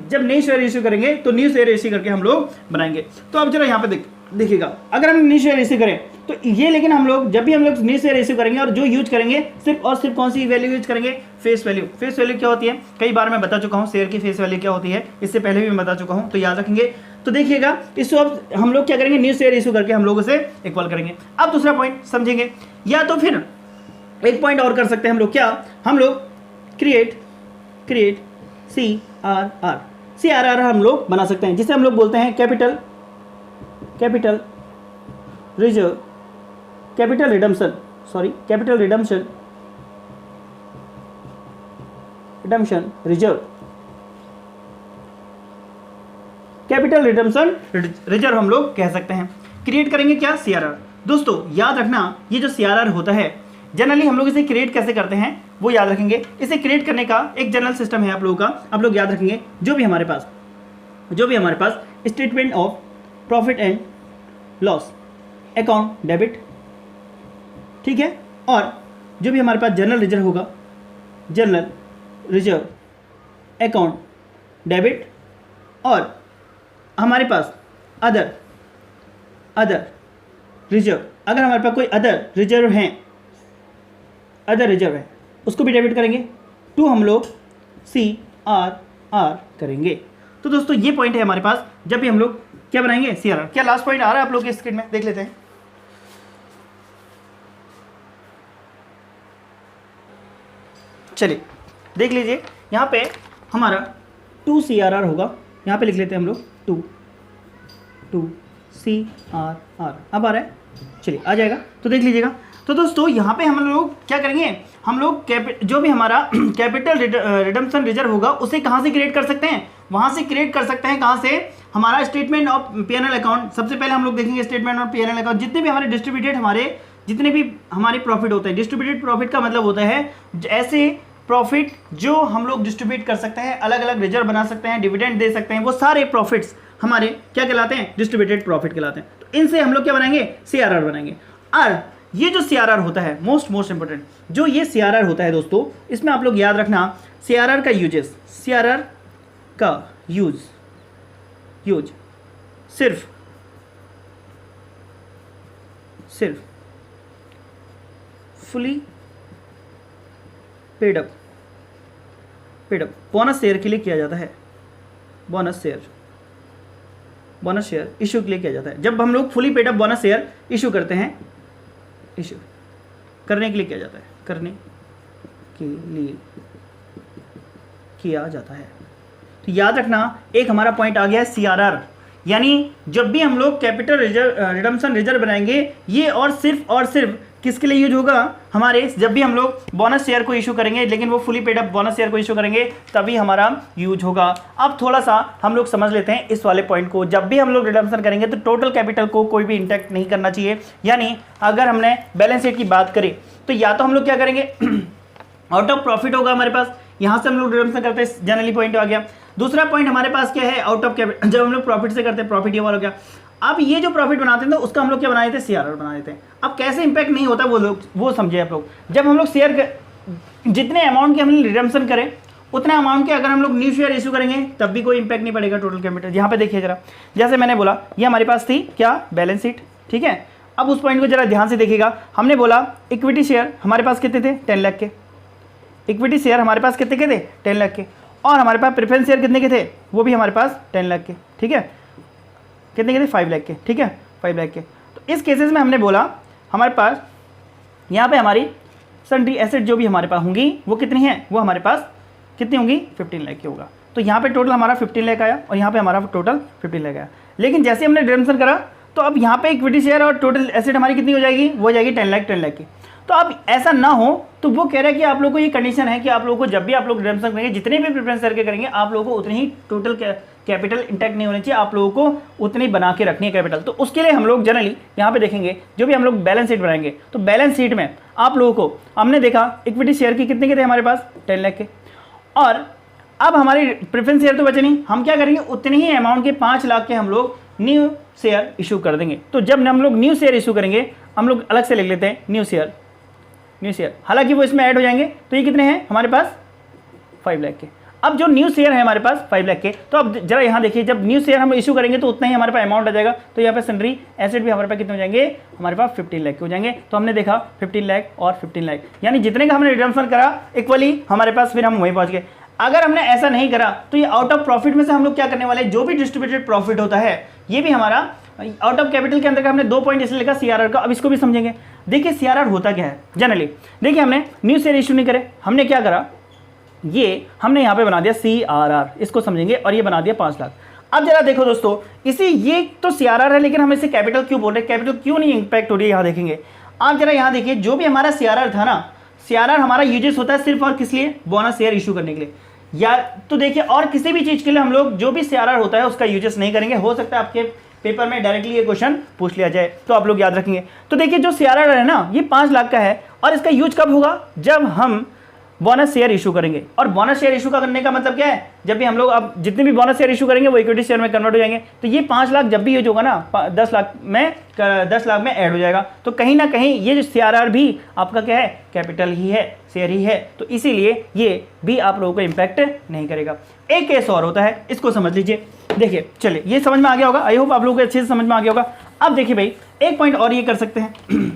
Speaker 1: जब न्यू शेयर इश्यू करेंगे तो न्यू शेयर इश्यू करके हम लोग बनाएंगे। तो अब जरा यहाँ पे देखिएगा, अगर हम न्यू शेयर इश्यू करें तो ये, लेकिन हम लोग जब भी हम लोग न्यू शेयर इश्यू करेंगे और जो यूज करेंगे सिर्फ और सिर्फ कौन सी वैल्यू यूज करेंगे, फेस वैल्यू। फेस वैल्यू क्या होती है, कई बार मैं बता चुका हूँ शेयर की फेस वैल्यू क्या होती है, इससे पहले भी मैं बता चुका हूँ, तो याद रखेंगे। तो देखिएगा इसको अब हम लोग क्या करेंगे, न्यू शेयर इश्यू करके हम लोग उसे इक्वल करेंगे। अब दूसरा पॉइंट समझेंगे, या तो फिर एक पॉइंट और कर सकते हैं हम लोग, क्या हम लोग क्रिएट CRR हम लोग बना सकते हैं, जिसे हम लोग बोलते हैं capital reserve, capital redemption reserve, capital redemption reserve हम लोग कह सकते हैं। क्रिएट करेंगे क्या, CRR। दोस्तों याद रखना, ये जो CRR होता है जनरली हम लोग इसे क्रिएट कैसे करते हैं वो याद रखेंगे। इसे क्रिएट करने का एक जनरल सिस्टम है आप लोगों का, आप लोग याद रखेंगे। जो भी हमारे पास statement of profit and loss account debit, ठीक है, और जो भी हमारे पास जनरल रिजर्व होगा, जनरल रिजर्व अकाउंट डेबिट, और हमारे पास अदर रिजर्व, अगर हमारे पास कोई अदर रिजर्व है उसको भी डेबिट करेंगे, टू हम लोग CRR करेंगे। तो दोस्तों ये पॉइंट है हमारे पास, जब भी हम लोग क्या बनाएंगे, CRR। क्या लास्ट पॉइंट आ रहा है आप लोग के स्क्रीन में, देख लेते हैं। चलिए देख लीजिए, यहाँ पे हमारा 2 CRR होगा, यहाँ पे लिख लेते हैं हम लोग 2 CRR। अब आ रहा है, चलिए आ जाएगा, तो देख लीजिएगा। तो दोस्तों यहाँ पे हम लोग क्या करेंगे, हम लोग जो भी हमारा कैपिटल रिडम्पशन रिजर्व होगा उसे कहाँ से क्रिएट कर सकते हैं, वहाँ से क्रिएट कर सकते हैं। कहाँ से, हमारा स्टेटमेंट ऑफ P&L अकाउंट। सबसे पहले हम लोग देखेंगे स्टेटमेंट ऑफ P&L अकाउंट, जितने भी हमारे जितने भी हमारे प्रॉफिट होते हैं। डिस्ट्रीब्यूटेड प्रॉफिट का मतलब होता है ऐसे प्रॉफिट जो हम लोग डिस्ट्रीब्यूट कर सकते हैं, अलग अलग रिजर्व बना सकते हैं, डिविडेंड दे सकते हैं, वो सारे प्रॉफिट्स हमारे क्या कहलाते हैं, डिस्ट्रीब्यूटेड प्रॉफिट कहलाते हैं। तो इनसे हम लोग क्या बनाएंगे, CRR बनाएंगे। और ये जो CRR होता है मोस्ट इंपॉर्टेंट, जो ये CRR होता है दोस्तों, इसमें आप लोग याद रखना CRR का यूज सिर्फ fully paid up bonus share के लिए किया जाता है। बोनस शेयर इशू के लिए किया जाता है। जब हम लोग fully paid up bonus share issue करते हैं, इशू करने के लिए किया जाता है, करने के लिए किया जाता है। तो याद रखना, एक हमारा पॉइंट आ गया है CRR, यानी जब भी हम लोग कैपिटल रिडम्पशन रिजर्व बनाएंगे, ये और सिर्फ किसके लिए यूज होगा? हमारे जब भी हम लोग बोनस शेयर को इशू करेंगे, लेकिन वो fully paid up bonus share को इशू करेंगे तभी हमारा यूज होगा। अब थोड़ा सा हम लोग समझ लेते हैं इस वाले पॉइंट को। जब भी हम लोग रिडम्पशन करेंगे तो टोटल कैपिटल को कोई भी इंटैक्ट नहीं करना चाहिए। यानी अगर हमने बैलेंस शीट की बात करें तो या तो हम लोग क्या करेंगे आउट ऑफ प्रॉफिट होगा हमारे पास, यहाँ से हम लोग रिडम्पशन करते हैं, जनरली पॉइंट आ गया। दूसरा पॉइंट हमारे पास क्या है? आउट ऑफ कैपिटल, जब हम लोग प्रॉफिट से करते हैं, प्रॉफिट ये वाला हो गया। अब ये जो प्रॉफिट बनाते हैं तो उसका हम लोग क्या बना देते हैं? सीआरआर बना देते हैं। अब कैसे इंपैक्ट नहीं होता वो समझे आप लोग। जब हम लोग जितने अमाउंट के हमने रिडम्पशन करें उतने अमाउंट के अगर हम लोग न्यू शेयर इशू करेंगे तब भी कोई इंपैक्ट नहीं पड़ेगा टोटल कैपिटल। यहाँ पे देखिए जरा, जैसे मैंने बोला ये हमारी पास थी क्या? बैलेंस शीट, ठीक है। अब उस पॉइंट को जरा ध्यान से देखिएगा। हमने बोला इक्विटी शेयर हमारे पास कितने थे? 10 लाख के। इक्विटी शेयर हमारे पास कितने के थे? 10 लाख के। और हमारे पास प्रेफरेंस शेयर कितने के थे? वो भी हमारे पास 10 लाख के, ठीक है। कितने के थे? 5 लाख के, ठीक है, 5 लाख के। तो इस केसेस में हमने बोला हमारे पास यहाँ पे हमारी सन्ड्री एसेट जो भी हमारे पास होंगी वो कितनी है? वो हमारे पास कितनी होंगी? 15 लाख की होगा। तो यहाँ पे टोटल हमारा 15 लाख आया और यहाँ पे हमारा टोटल 15 लाख आया। लेकिन जैसे हमने रिडम्पशन करा तो अब यहाँ पे इक्विटी शेयर और टोटल एसेट हमारी कितनी हो जाएगी? वो हो जाएगी 10 लाख की। तो अब ऐसा ना हो तो वो कह रहा है कि आप लोगों को ये कंडीशन है कि आप लोगों को जब भी आप लोग रिडम्पशन करेंगे, जितने भी प्रेफरेंस करके करेंगे, आप लोगों को उतनी ही टोटल कैपिटल इंटैक्ट नहीं होनी चाहिए, आप लोगों को उतनी ही बना के रखनी है कैपिटल। तो उसके लिए हम लोग जनरली यहाँ पे देखेंगे जो भी हम लोग बैलेंस शीट बनाएंगे तो बैलेंस शीट में आप लोगों को हमने देखा इक्विटी शेयर की कितने के थे हमारे पास? 10 लाख के। और अब हमारी प्रेफरेंस शेयर तो बचे नहीं, हम क्या करेंगे? उतने ही अमाउंट के 5 लाख के हम लोग न्यू शेयर इशू कर देंगे। तो जब हम लोग न्यू शेयर इशू करेंगे, हम लोग अलग से लिख लेते हैं न्यू शेयर, हालांकि वो इसमें ऐड हो जाएंगे। तो ये कितने हैं हमारे पास? 5 लाख के। अब जो न्यू शेयर है हमारे पास 5 लाख के, तो अब जरा यहाँ देखिए, जब न्यू शेयर हम इशू करेंगे तो उतना ही हमारे पास अमाउंट आ जाएगा। तो यहाँ पे सन्ड्री एसेट भी हमारे पास कितने हो जाएंगे? हमारे पास 15 लाख के हो जाएंगे। तो हमने देखा 15 लाख और 15 लाख, यानी जितने का हमने रिडम्पशन करा इक्वली हमारे पास, फिर हम वहीं पहुँच गए। अगर हमने ऐसा नहीं करा तो ये आउट ऑफ प्रॉफिट में से हम लोग क्या करने वाले? जो भी डिस्ट्रीब्यूटेड प्रॉफिट होता है ये भी हमारा आउट ऑफ कैपिटल के अंदर का हमने 2 पॉइंट इसलिए लिखा सीआरआर का। अब इसको भी समझेंगे। देखिए सीआरआर होता क्या है जनरली। देखिए हमने न्यू शेयर इशू नहीं करे, हमने क्या करा? ये हमने यहाँ पे बना दिया सीआरआर, इसको समझेंगे, और ये बना दिया 5 लाख। अब जरा देखो दोस्तों, ये तो सीआरआर है लेकिन हम इसे कैपिटल क्यों बोल रहे हैं? कैपिटल क्यों नहीं इंपैक्ट हो रही है? यहाँ देखेंगे आप जरा, यहाँ देखिए जो भी हमारा सीआरआर था ना, सीआरआर हमारा यूजेस होता है सिर्फ और किस लिए? बोनस शेयर इशू करने के लिए। या तो देखिए और किसी भी चीज़ के लिए हम लोग जो भी सीआरआर होता है उसका यूजेस नहीं करेंगे। हो सकता है आपके पेपर में डायरेक्टली ये क्वेश्चन पूछ लिया जाए, तो आप लोग याद रखेंगे। तो देखिए जो सीआरआर है ना, ये 5 लाख का है और इसका यूज कब होगा? जब हम बोनस शेयर इशू करेंगे। और बोनस शेयर इशू का करने का मतलब क्या है? जब भी हम लोग अब जितने भी बोनस शेयर इशू करेंगे वो इक्विटी शेयर में कन्वर्ट हो जाएंगे। तो ये 5 लाख जब भी यूज होगा ना, 10 लाख में ऐड हो जाएगा। तो कहीं ना कहीं ये जो सीआरआर भी आपका क्या है? कैपिटल ही है, शेयर ही है। तो इसीलिए ये भी आप लोगों को इम्पैक्ट नहीं करेगा। एक केस और होता है, इसको समझ लीजिए। देखिए चलिए, ये समझ में आ गया होगा, आई होप आप लोगों को अच्छे से समझ में आ गया होगा। अब देखिए भाई, एक पॉइंट और ये कर सकते हैं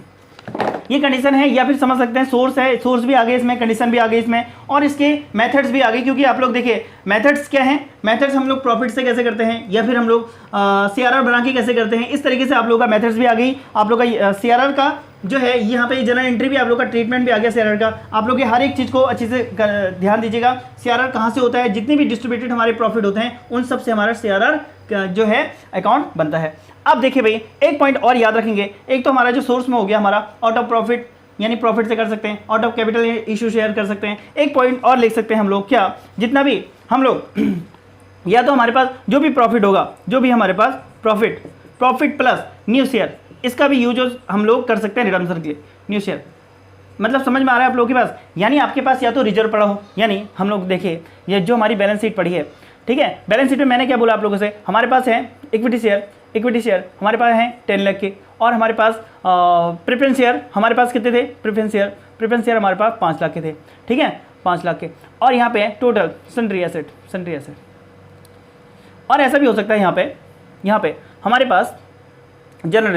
Speaker 1: ये कंडीशन है, या फिर समझ सकते हैं सोर्स है, सोर्स भी आ गए इसमें, कंडीशन भी आ गई इसमें, और इसके मेथड्स भी आ गई। क्योंकि आप लोग देखिए मेथड्स क्या हैं? मेथड्स हम लोग प्रॉफिट से कैसे करते हैं, या फिर हम लोग सीआरआर बना के कैसे करते हैं, इस तरीके से आप लोगों का मेथड्स भी आ गई। आप लोग का सीआरआर का जो है यहाँ पे जनरल एंट्री भी, आप लोग का ट्रीटमेंट भी आ गया सीआरआर का। आप लोग हर एक चीज़ को अच्छे से ध्यान दीजिएगा। सीआरआर कहाँ से होता है? जितने भी डिस्ट्रीब्यूटेड हमारे प्रॉफिट होते हैं उन सब से हमारा सीआरआर जो है अकाउंट बनता है। अब देखिए भाई, एक पॉइंट और याद रखेंगे। एक तो हमारा जो सोर्स में हो गया हमारा आउट ऑफ प्रॉफिट, यानी प्रॉफिट से कर सकते हैं, out of capital issue share कर सकते हैं। एक पॉइंट और लिख सकते हैं हम लोग, क्या? जितना भी हम लोग या तो हमारे पास जो भी प्रॉफिट होगा, जो भी हमारे पास प्रॉफिट प्लस न्यू शेयर, इसका भी यूज हम लोग कर सकते हैं रिडम्पशन के लिए। न्यू शेयर मतलब समझ में आ रहा है आप लोगों के पास? यानी आपके पास या तो रिजर्व पड़ा हो, यानी हम लोग देखिए ये जो हमारी बैलेंस शीट पड़ी है, ठीक है, बैलेंस शीट में मैंने क्या बोला आप लोगों से? हमारे पास है इक्विटी शेयर हमारे पास है 10 लाख के, और हमारे पास प्रेफरेंस शेयर हमारे पास कितने थे? प्रेफरेंस शेयर हमारे पास 5 लाख के थे, ठीक है, 5 लाख के। और यहाँ पे है टोटल सन्ड्री एसेट। और ऐसा भी हो सकता है यहाँ पे हमारे पास जनरल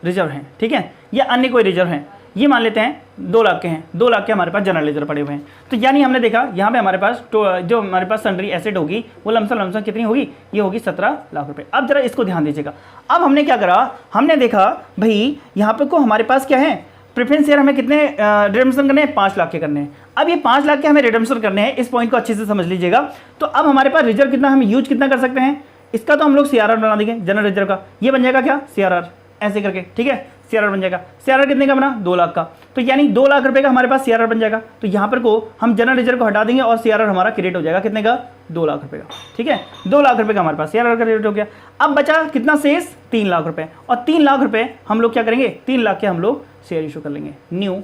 Speaker 1: रिजर्व हैं, ठीक है, या अन्य कोई रिजर्व हैं। ये मान लेते हैं 2 लाख के हैं, 2 लाख के हमारे पास जनरल रिजर्व पड़े हुए हैं। तो यानी हमने देखा यहाँ पे हमारे पास जो हमारे पास सन्ड्री एसेट होगी वो लमसम कितनी होगी? ये होगी 17 लाख रुपए। अब जरा इसको ध्यान दीजिएगा। अब हमने क्या करा? हमने देखा भाई यहाँ पे को हमारे पास क्या है? प्रेफरेंस शेयर हमें कितने रिडम्पशन करने हैं? 5 लाख के करने हैं। अब ये 5 लाख के हमें रिडम्पशन करने हैं, इस पॉइंट को अच्छे से समझ लीजिएगा। तो अब हमारे पास रिजर्व कितना, हम यूज कितना कर सकते हैं? इसका तो हम लोग सीआरआर बना देंगे जनरल रिजर्व का। ये बन जाएगा क्या? सीआरआर, ऐसे करके, ठीक है, CRR बन जाएगा। CRR कितने का बना? 2 लाख का। तो यानी 2 लाख रुपए का हमारे पास CRR बन जाएगा। तो यहाँ पर को हम जनरल रिजर्व को हटा देंगे और CRR हमारा क्रिएट हो जाएगा कितने का? 2 लाख रुपए का। ठीक है, 2 लाख रुपए का हमारे पास CRR क्रिएट हो गया। अब बचा कितना शेष? 3 लाख रुपए। और 3 लाख रुपए हम लोग क्या करेंगे? 3 लाख के हम लोग शेयर इशू कर लेंगे, न्यू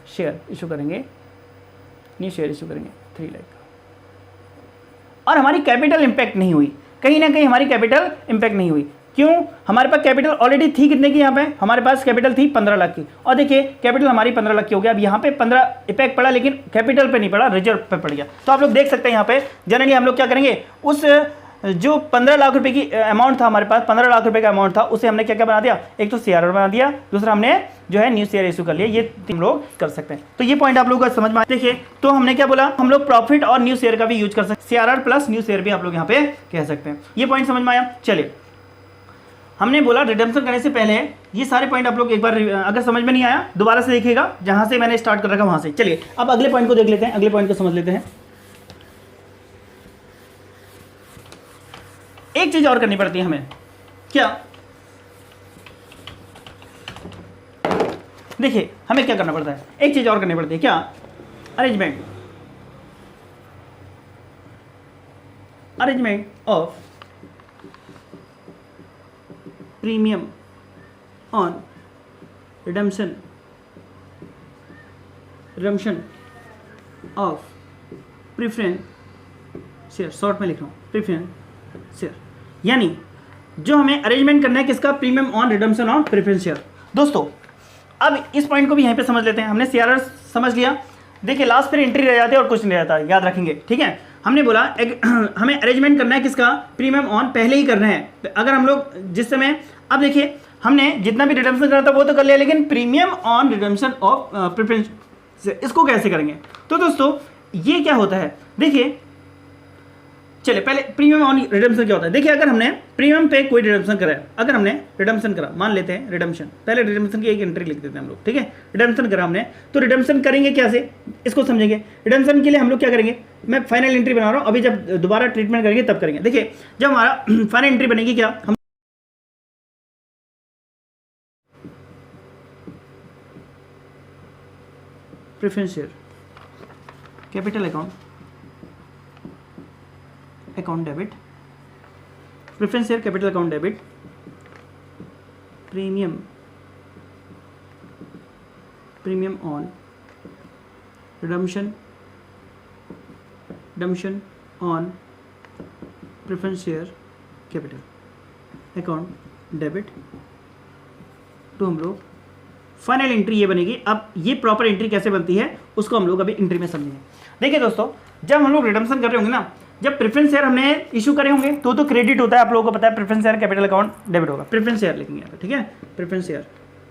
Speaker 1: शेयर इशू करेंगे, न्यू शेयर इशू करेंगे 3 लाख का। और हमारी कैपिटल इंपैक्ट नहीं हुई, कहीं ना कहीं हमारी कैपिटल इंपैक्ट नहीं हुई। क्यों? हमारे पास कैपिटल ऑलरेडी थी कितने की? यहाँ पे हमारे पास कैपिटल थी 15 लाख की। और देखिए कैपिटल हमारी 15 लाख की हो गया। अब यहाँ पे 15 इफेक्ट पड़ा, लेकिन कैपिटल पे नहीं पड़ा, रिजर्व पे पड़ गया। तो आप लोग देख सकते हैं यहाँ पे जनरली हम लोग क्या करेंगे, उस जो 15 लाख रुपए की अमाउंट था हमारे पास, 15 लाख रुपए का अमाउंट था, उसे हमने क्या क्या बना दिया? एक तो CRR बना दिया, दूसरा हमने जो है न्यू शेयर इशू कर लिया। ये हम लोग कर सकते हैं। तो ये पॉइंट आप लोगों को समझ में देखिए। तो हमने क्या बोला, हम लोग प्रॉफिट और न्यू शेयर का भी यूज कर सकते हैं, CRR प्लस न्यू शेयर भी आप लोग यहाँ पे कह सकते हैं। ये पॉइंट समझ में आया? चलिए, हमने बोला रिडेम्पशन करने से पहले ये सारे पॉइंट आप लोग एक बार अगर समझ में नहीं आया दोबारा से देखिएगा, जहां से मैंने स्टार्ट कर रखा वहां से। चलिए अब अगले पॉइंट को देख लेते हैं, अगले पॉइंट को समझ लेते हैं। एक चीज और करनी पड़ती है हमें, क्या? देखिए हमें क्या करना पड़ता है, एक चीज और करनी पड़ती है, क्या? Arrangement of premium on redemption of preference share, short में लिख रहा हूँ प्रेफरेंस शेयर। यानी जो हमें अरेंजमेंट करना है किसका? Premium on redemption of preference share. दोस्तों अब इस पॉइंट को भी यहीं पे समझ लेते हैं। हमने CRR समझ लिया। देखिए लास्ट फिर एंट्री रह जाती है और कुछ नहीं रहता, याद रखेंगे, ठीक है। हमने बोला हमें अरेंजमेंट करना है किसका? प्रीमियम ऑन पहले ही करना है। अगर हम लोग जिस समय, अब देखिए हमने जितना भी रिडम्पशन करना था वो तो कर लिया, लेकिन premium on redemption of preference इसको कैसे करेंगे? तो दोस्तों ये क्या होता है, देखिए चलिए पहले प्रीमियम ऑन रिडम्पशन क्या होता है। देखिए अगर हमने प्रीमियम पे कोई रिडम्पशन करा है, अगर हमने रिडम्पशन करा, मान लेते हैं रिडम्पशन, पहले रिडम्पशन की एक एंट्री लिख देते हैं हम लोग, ठीक है। रिडम्पशन करा हमने, तो रिडम्पशन करेंगे कैसे, इसको समझेंगे। रिडम्पशन के लिए हम लोग क्या करेंगे, मैं फाइनल एंट्री बना रहा हूँ, अभी जब दोबारा ट्रीटमेंट करेंगे तब करेंगे। देखिए जब हमारा फाइनल एंट्री बनेगी, क्या हम preference share capital account debit, preference share capital account debit, premium on redemption on preference share capital account debit तो हम लोग फाइनल एंट्री ये बनेगी। अब ये प्रॉपर एंट्री कैसे बनती है उसको हम लोग अभी एंट्री में समझेंगे। देखिए दोस्तों जब हम लोग रिडम्पशन कर रहे होंगे ना, जब प्रेफरेंस शेयर हमने इशू करे होंगे तो क्रेडिट होता है, आप लोगों को पता है। Preference share capital account debit होगा, प्रेफरेंस शेयर लिखेंगे यहाँ पे, ठीक है। प्रेफरेंस शेयर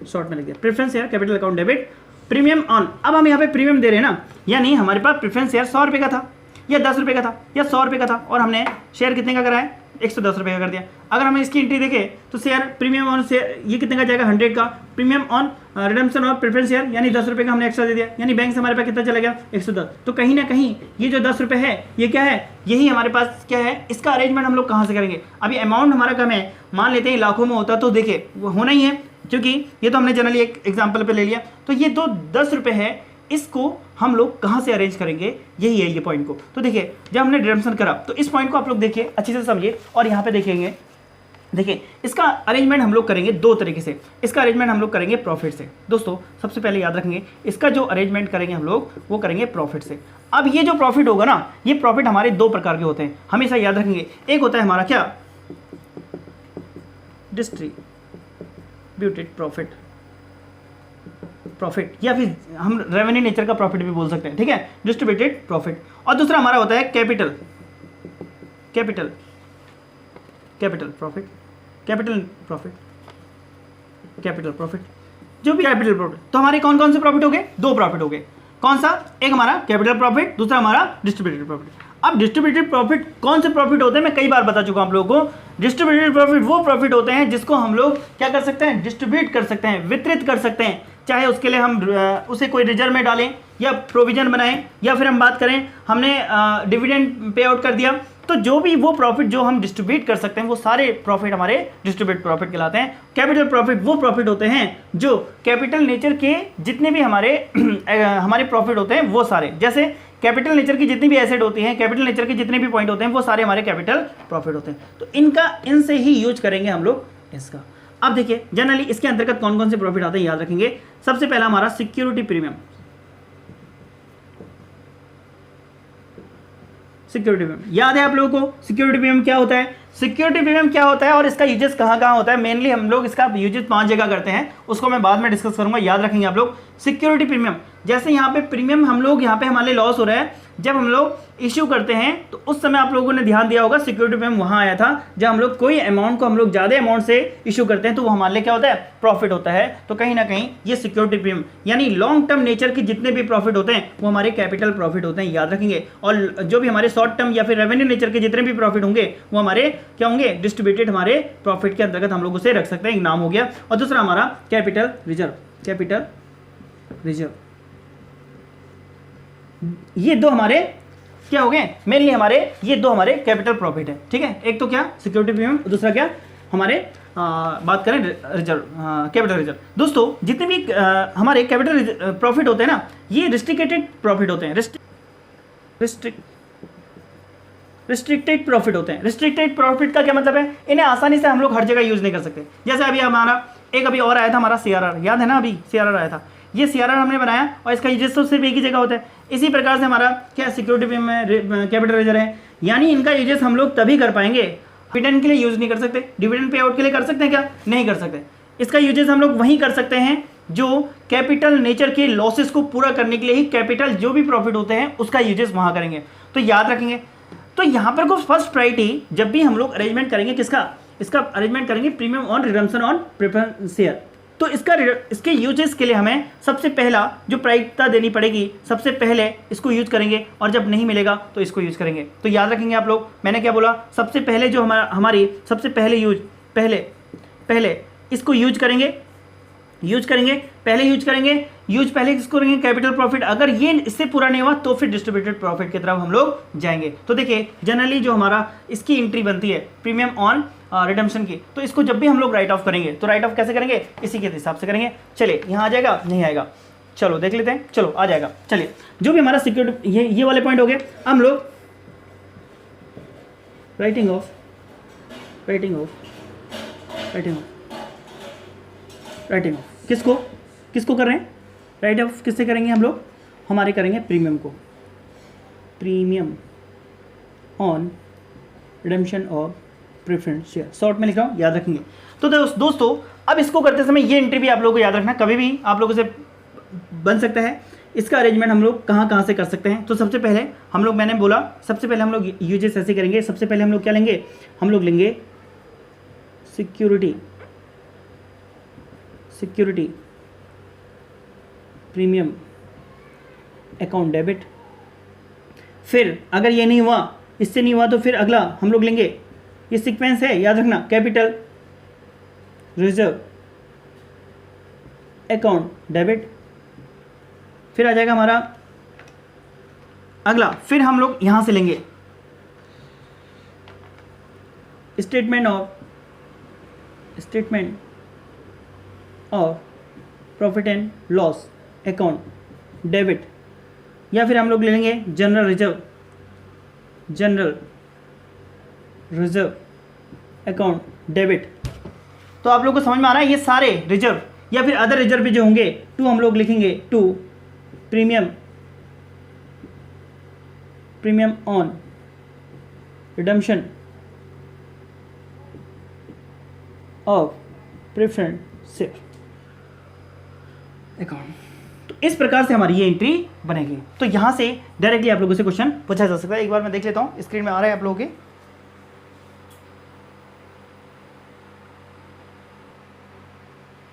Speaker 1: शॉर्ट में लिख दिया, preference share capital account debit, premium on. अब हम यहाँ पे प्रीमियम दे रहे हैं ना, यानी हमारे पास प्रेफरेंस शेयर 100 रुपये का था या 10 रुपये का था या 100 रुपये का था, और हमने शेयर कितने का करा है, 110 रुपये का कर दिया। अगर हमें इसकी एंट्री देखें तो शेयर प्रीमियम ऑन शेयर ये कितने का जाएगा, 100 का। Premium on redemption of preference share यानी 10 रुपये का हमने एक्स्ट्रा दे दिया, यानी बैंक से हमारे पास कितना चला गया, 110। तो कहीं ना कहीं ये जो 10 रुपये है ये क्या है, यही हमारे पास क्या है, इसका अरेंजमेंट हम लोग कहाँ से करेंगे। अभी अमाउंट हमारा कम है, मान लेते हैं लाखों में होता तो देखिए वो होना ही है, क्योंकि ये तो हमने जनरली एक एग्जाम्पल पे ले लिया। तो ये तो 10 रुपये है, इसको हम लोग कहाँ से अरेंज करेंगे, यही है ये पॉइंट को। तो देखिए जब हमने रिडम्पशन करा तो इस पॉइंट को आप लोग देखिए अच्छे से समझिए, और यहाँ पे देखेंगे। देखिए इसका अरेंजमेंट हम लोग करेंगे दो तरीके से। इसका अरेंजमेंट हम लोग करेंगे प्रॉफिट से। दोस्तों सबसे पहले याद रखेंगे इसका जो अरेंजमेंट करेंगे हम लोग वो करेंगे प्रॉफिट से। अब ये जो प्रॉफिट होगा ना, ये प्रॉफिट हमारे दो प्रकार के होते हैं, हमेशा याद रखेंगे। एक होता है हमारा क्या, डिस्ट्रीब्यूटेड प्रॉफिट, या फिर हम रेवेन्यू नेचर का प्रॉफिट भी बोल सकते हैं, ठीक है, डिस्ट्रीब्यूटेड प्रॉफिट। और दूसरा हमारा होता है कैपिटल प्रॉफिट, जो भी कैपिटल प्रॉफिट। तो हमारे कौन कौन से प्रॉफिट हो गए, दो प्रॉफिट हो गए। कौन सा, एक हमारा कैपिटल प्रॉफिट, दूसरा हमारा डिस्ट्रीब्यूटेड प्रॉफिट। अब डिस्ट्रीब्यूटेड प्रॉफिट कौन से प्रॉफिट होते हैं, मैं कई बार बता चुका हूं आप लोगों को। डिस्ट्रीब्यूटेड प्रॉफिट वो प्रॉफिट होते हैं जिसको हम लोग क्या कर सकते हैं, डिस्ट्रीब्यूट कर सकते हैं, वितरित कर सकते हैं। चाहे उसके लिए हम उसे कोई रिजर्व में डालें या प्रोविजन बनाएं, या फिर हम बात करें हमने डिविडेंड पे आउट कर दिया तो जो भी वो प्रॉफिट जो हम डिस्ट्रीब्यूट कर सकते हैं वो सारे प्रॉफिट हमारे डिस्ट्रीब्यूट प्रॉफिट कहलाते हैं। कैपिटल प्रॉफिट वो प्रॉफिट होते हैं जो कैपिटल नेचर के जितने भी हमारे हमारे प्रॉफिट होते हैं वो सारे, जैसे कैपिटल नेचर की जितनी भी एसेट होती हैं, कैपिटल नेचर के जितने भी पॉइंट होते हैं वो सारे हमारे कैपिटल प्रॉफिट होते हैं। तो इनसे ही यूज करेंगे हम लोग इसका। अब देखिए जनरली इसके अंतर्गत कौन कौन से प्रॉफिट आते हैं याद रखेंगे। सबसे पहला हमारा सिक्योरिटी प्रीमियम। सिक्योरिटी प्रीमियम याद है आप लोगों को सिक्योरिटी प्रीमियम क्या होता है? सिक्योरिटी प्रीमियम क्या होता है और इसका यूजेस कहाँ कहाँ होता है? मेनली हम लोग इसका यूजेस 5 जगह करते हैं, उसको मैं बाद में डिस्कस करूंगा, याद रखेंगे आप लोग। सिक्योरिटी प्रीमियम, जैसे यहाँ पे प्रीमियम हम लोग यहाँ पे हमारे लॉस हो रहा है, जब हम लोग इश्यू करते हैं तो उस समय आप लोगों ने ध्यान दिया होगा सिक्योरिटी प्रीमियम वहाँ आया था जब हम लोग कोई अमाउंट को हम लोग ज़्यादा अमाउंट से इशू करते हैं तो वो हमारे लिए क्या होता है? प्रॉफिट होता है। तो कहीं ना कहीं ये सिक्योरिटी प्रीमियम यानी लॉन्ग टर्म नेचर के जितने भी प्रॉफिट होते हैं वो हमारे कैपिटल प्रॉफिट होते हैं, याद रखेंगे। और जो भी हमारे शॉर्ट टर्म या फिर रेवेन्यू नेचर के जितने भी प्रॉफिट होंगे वो हमारे क्या होंगे? डिस्ट्रीब्यूटेड हमारे प्रॉफिट के अंतर्गत हम लोग उसे रख सकते हैं, एक नाम हो गया। और दूसरा हमारा कैपिटल रिजर्व। कैपिटल रिजर्व ये दो हमारे क्या हो गए? मेनली हमारे ये दो हमारे कैपिटल प्रॉफिट है, ठीक है। एक तो क्या? सिक्योरिटी प्रीमियम, दूसरा क्या? हमारे बात करें रिजर्व, कैपिटल रिजर्व। दोस्तों जितने भी हमारे कैपिटल प्रॉफिट होते हैं ना ये रिस्ट्रिक्टेड प्रॉफिट होते हैं, रिस्ट्रिक्टेड प्रॉफिट होते हैं। रिस्ट्रिक्टेड प्रॉफिट का क्या मतलब है? इन्हें आसानी से हम लोग हर जगह यूज नहीं कर सकते। जैसे अभी हमारा एक अभी और आया था हमारा CRR, याद है ना? अभी CRR आया था, ये CRR हमने बनाया और इसका यूजेस तो सिर्फ एक ही जगह होता है। इसी प्रकार से हमारा क्या सिक्योरिटी में कैपिटल रिजर्व है, यानी इनका यूजेस हम लोग तभी कर पाएंगे। डिविडेंड के लिए यूज नहीं कर सकते, डिविडेंड पे आउट के लिए कर सकते हैं क्या? नहीं कर सकते। इसका यूजेस हम लोग वहीं कर सकते हैं जो कैपिटल नेचर के लॉसेस को पूरा करने के लिए ही कैपिटल जो भी प्रॉफिट होते हैं उसका यूजेस वहां करेंगे। तो याद रखेंगे। तो यहाँ पर को फर्स्ट प्रायोरिटी जब भी हम लोग अरेंजमेंट करेंगे किसका? इसका अरेंजमेंट करेंगे premium on redemption on preference share. तो इसके यूजेस के लिए हमें सबसे पहला जो प्रायिकता देनी पड़ेगी, सबसे पहले इसको यूज करेंगे और जब नहीं मिलेगा तो इसको यूज करेंगे। तो याद रखेंगे आप लोग, मैंने क्या बोला? सबसे पहले जो हमारी सबसे पहले पहले इसको यूज करेंगे, पहले किसको करेंगे? Capital profit. अगर ये इससे पूरा नहीं हुआ तो फिर डिस्ट्रीब्यूटेड प्रॉफिट की तरफ हम लोग जाएंगे। तो देखिए जनरली जो हमारा इसकी एंट्री बनती है प्रीमियम ऑन रिडम्पशन की, तो इसको जब भी हम लोग राइट ऑफ करेंगे तो राइट ऑफ कैसे करेंगे? इसी के हिसाब से करेंगे। चलिए यहाँ आ जाएगा? नहीं आएगा, चलो देख लेते हैं। चलो आ जाएगा। चलिए जो भी हमारा सिक्योरिटी ये वाले पॉइंट हो गए, हम लोग राइटिंग ऑफ किसको कर रहे हैं? राइट ऑफ किससे करेंगे हम लोग? हमारे करेंगे प्रीमियम को, premium on redemption of preference share, short में लिख रहा हूँ, याद रखेंगे। तो दोस्तों अब इसको करते समय ये एंट्री भी आप लोगों को याद रखना, कभी भी आप लोगों से बन सकता है। इसका अरेंजमेंट हम लोग कहाँ से कर सकते हैं? तो सबसे पहले हम लोग, मैंने बोला सबसे पहले हम लोग यूजेस ऐसे करेंगे। सबसे पहले हम लोग क्या लेंगे? हम लोग लेंगे सिक्योरिटी प्रीमियम अकाउंट डेबिट। फिर अगर ये नहीं हुआ, इससे नहीं हुआ, तो फिर अगला हम लोग लेंगे, ये सीक्वेंस है याद रखना, कैपिटल रिजर्व अकाउंट डेबिट। फिर आ जाएगा हमारा अगला, फिर हम लोग यहां से लेंगे statement of profit and loss account debit, या फिर हम लोग ले लेंगे जनरल रिजर्व अकाउंट डेबिट। तो आप लोग को समझ में आ रहा है? ये सारे रिजर्व या फिर अदर रिजर्व भी जो होंगे, टू हम लोग लिखेंगे, to premium on redemption of preference share account. तो इस प्रकार से हमारी ये एंट्री बनेगी। तो यहां से डायरेक्टली आप लोगों से क्वेश्चन पूछा जा सकता है। एक बार मैं देख लेता हूं, स्क्रीन में आ रहा है आप लोगों के?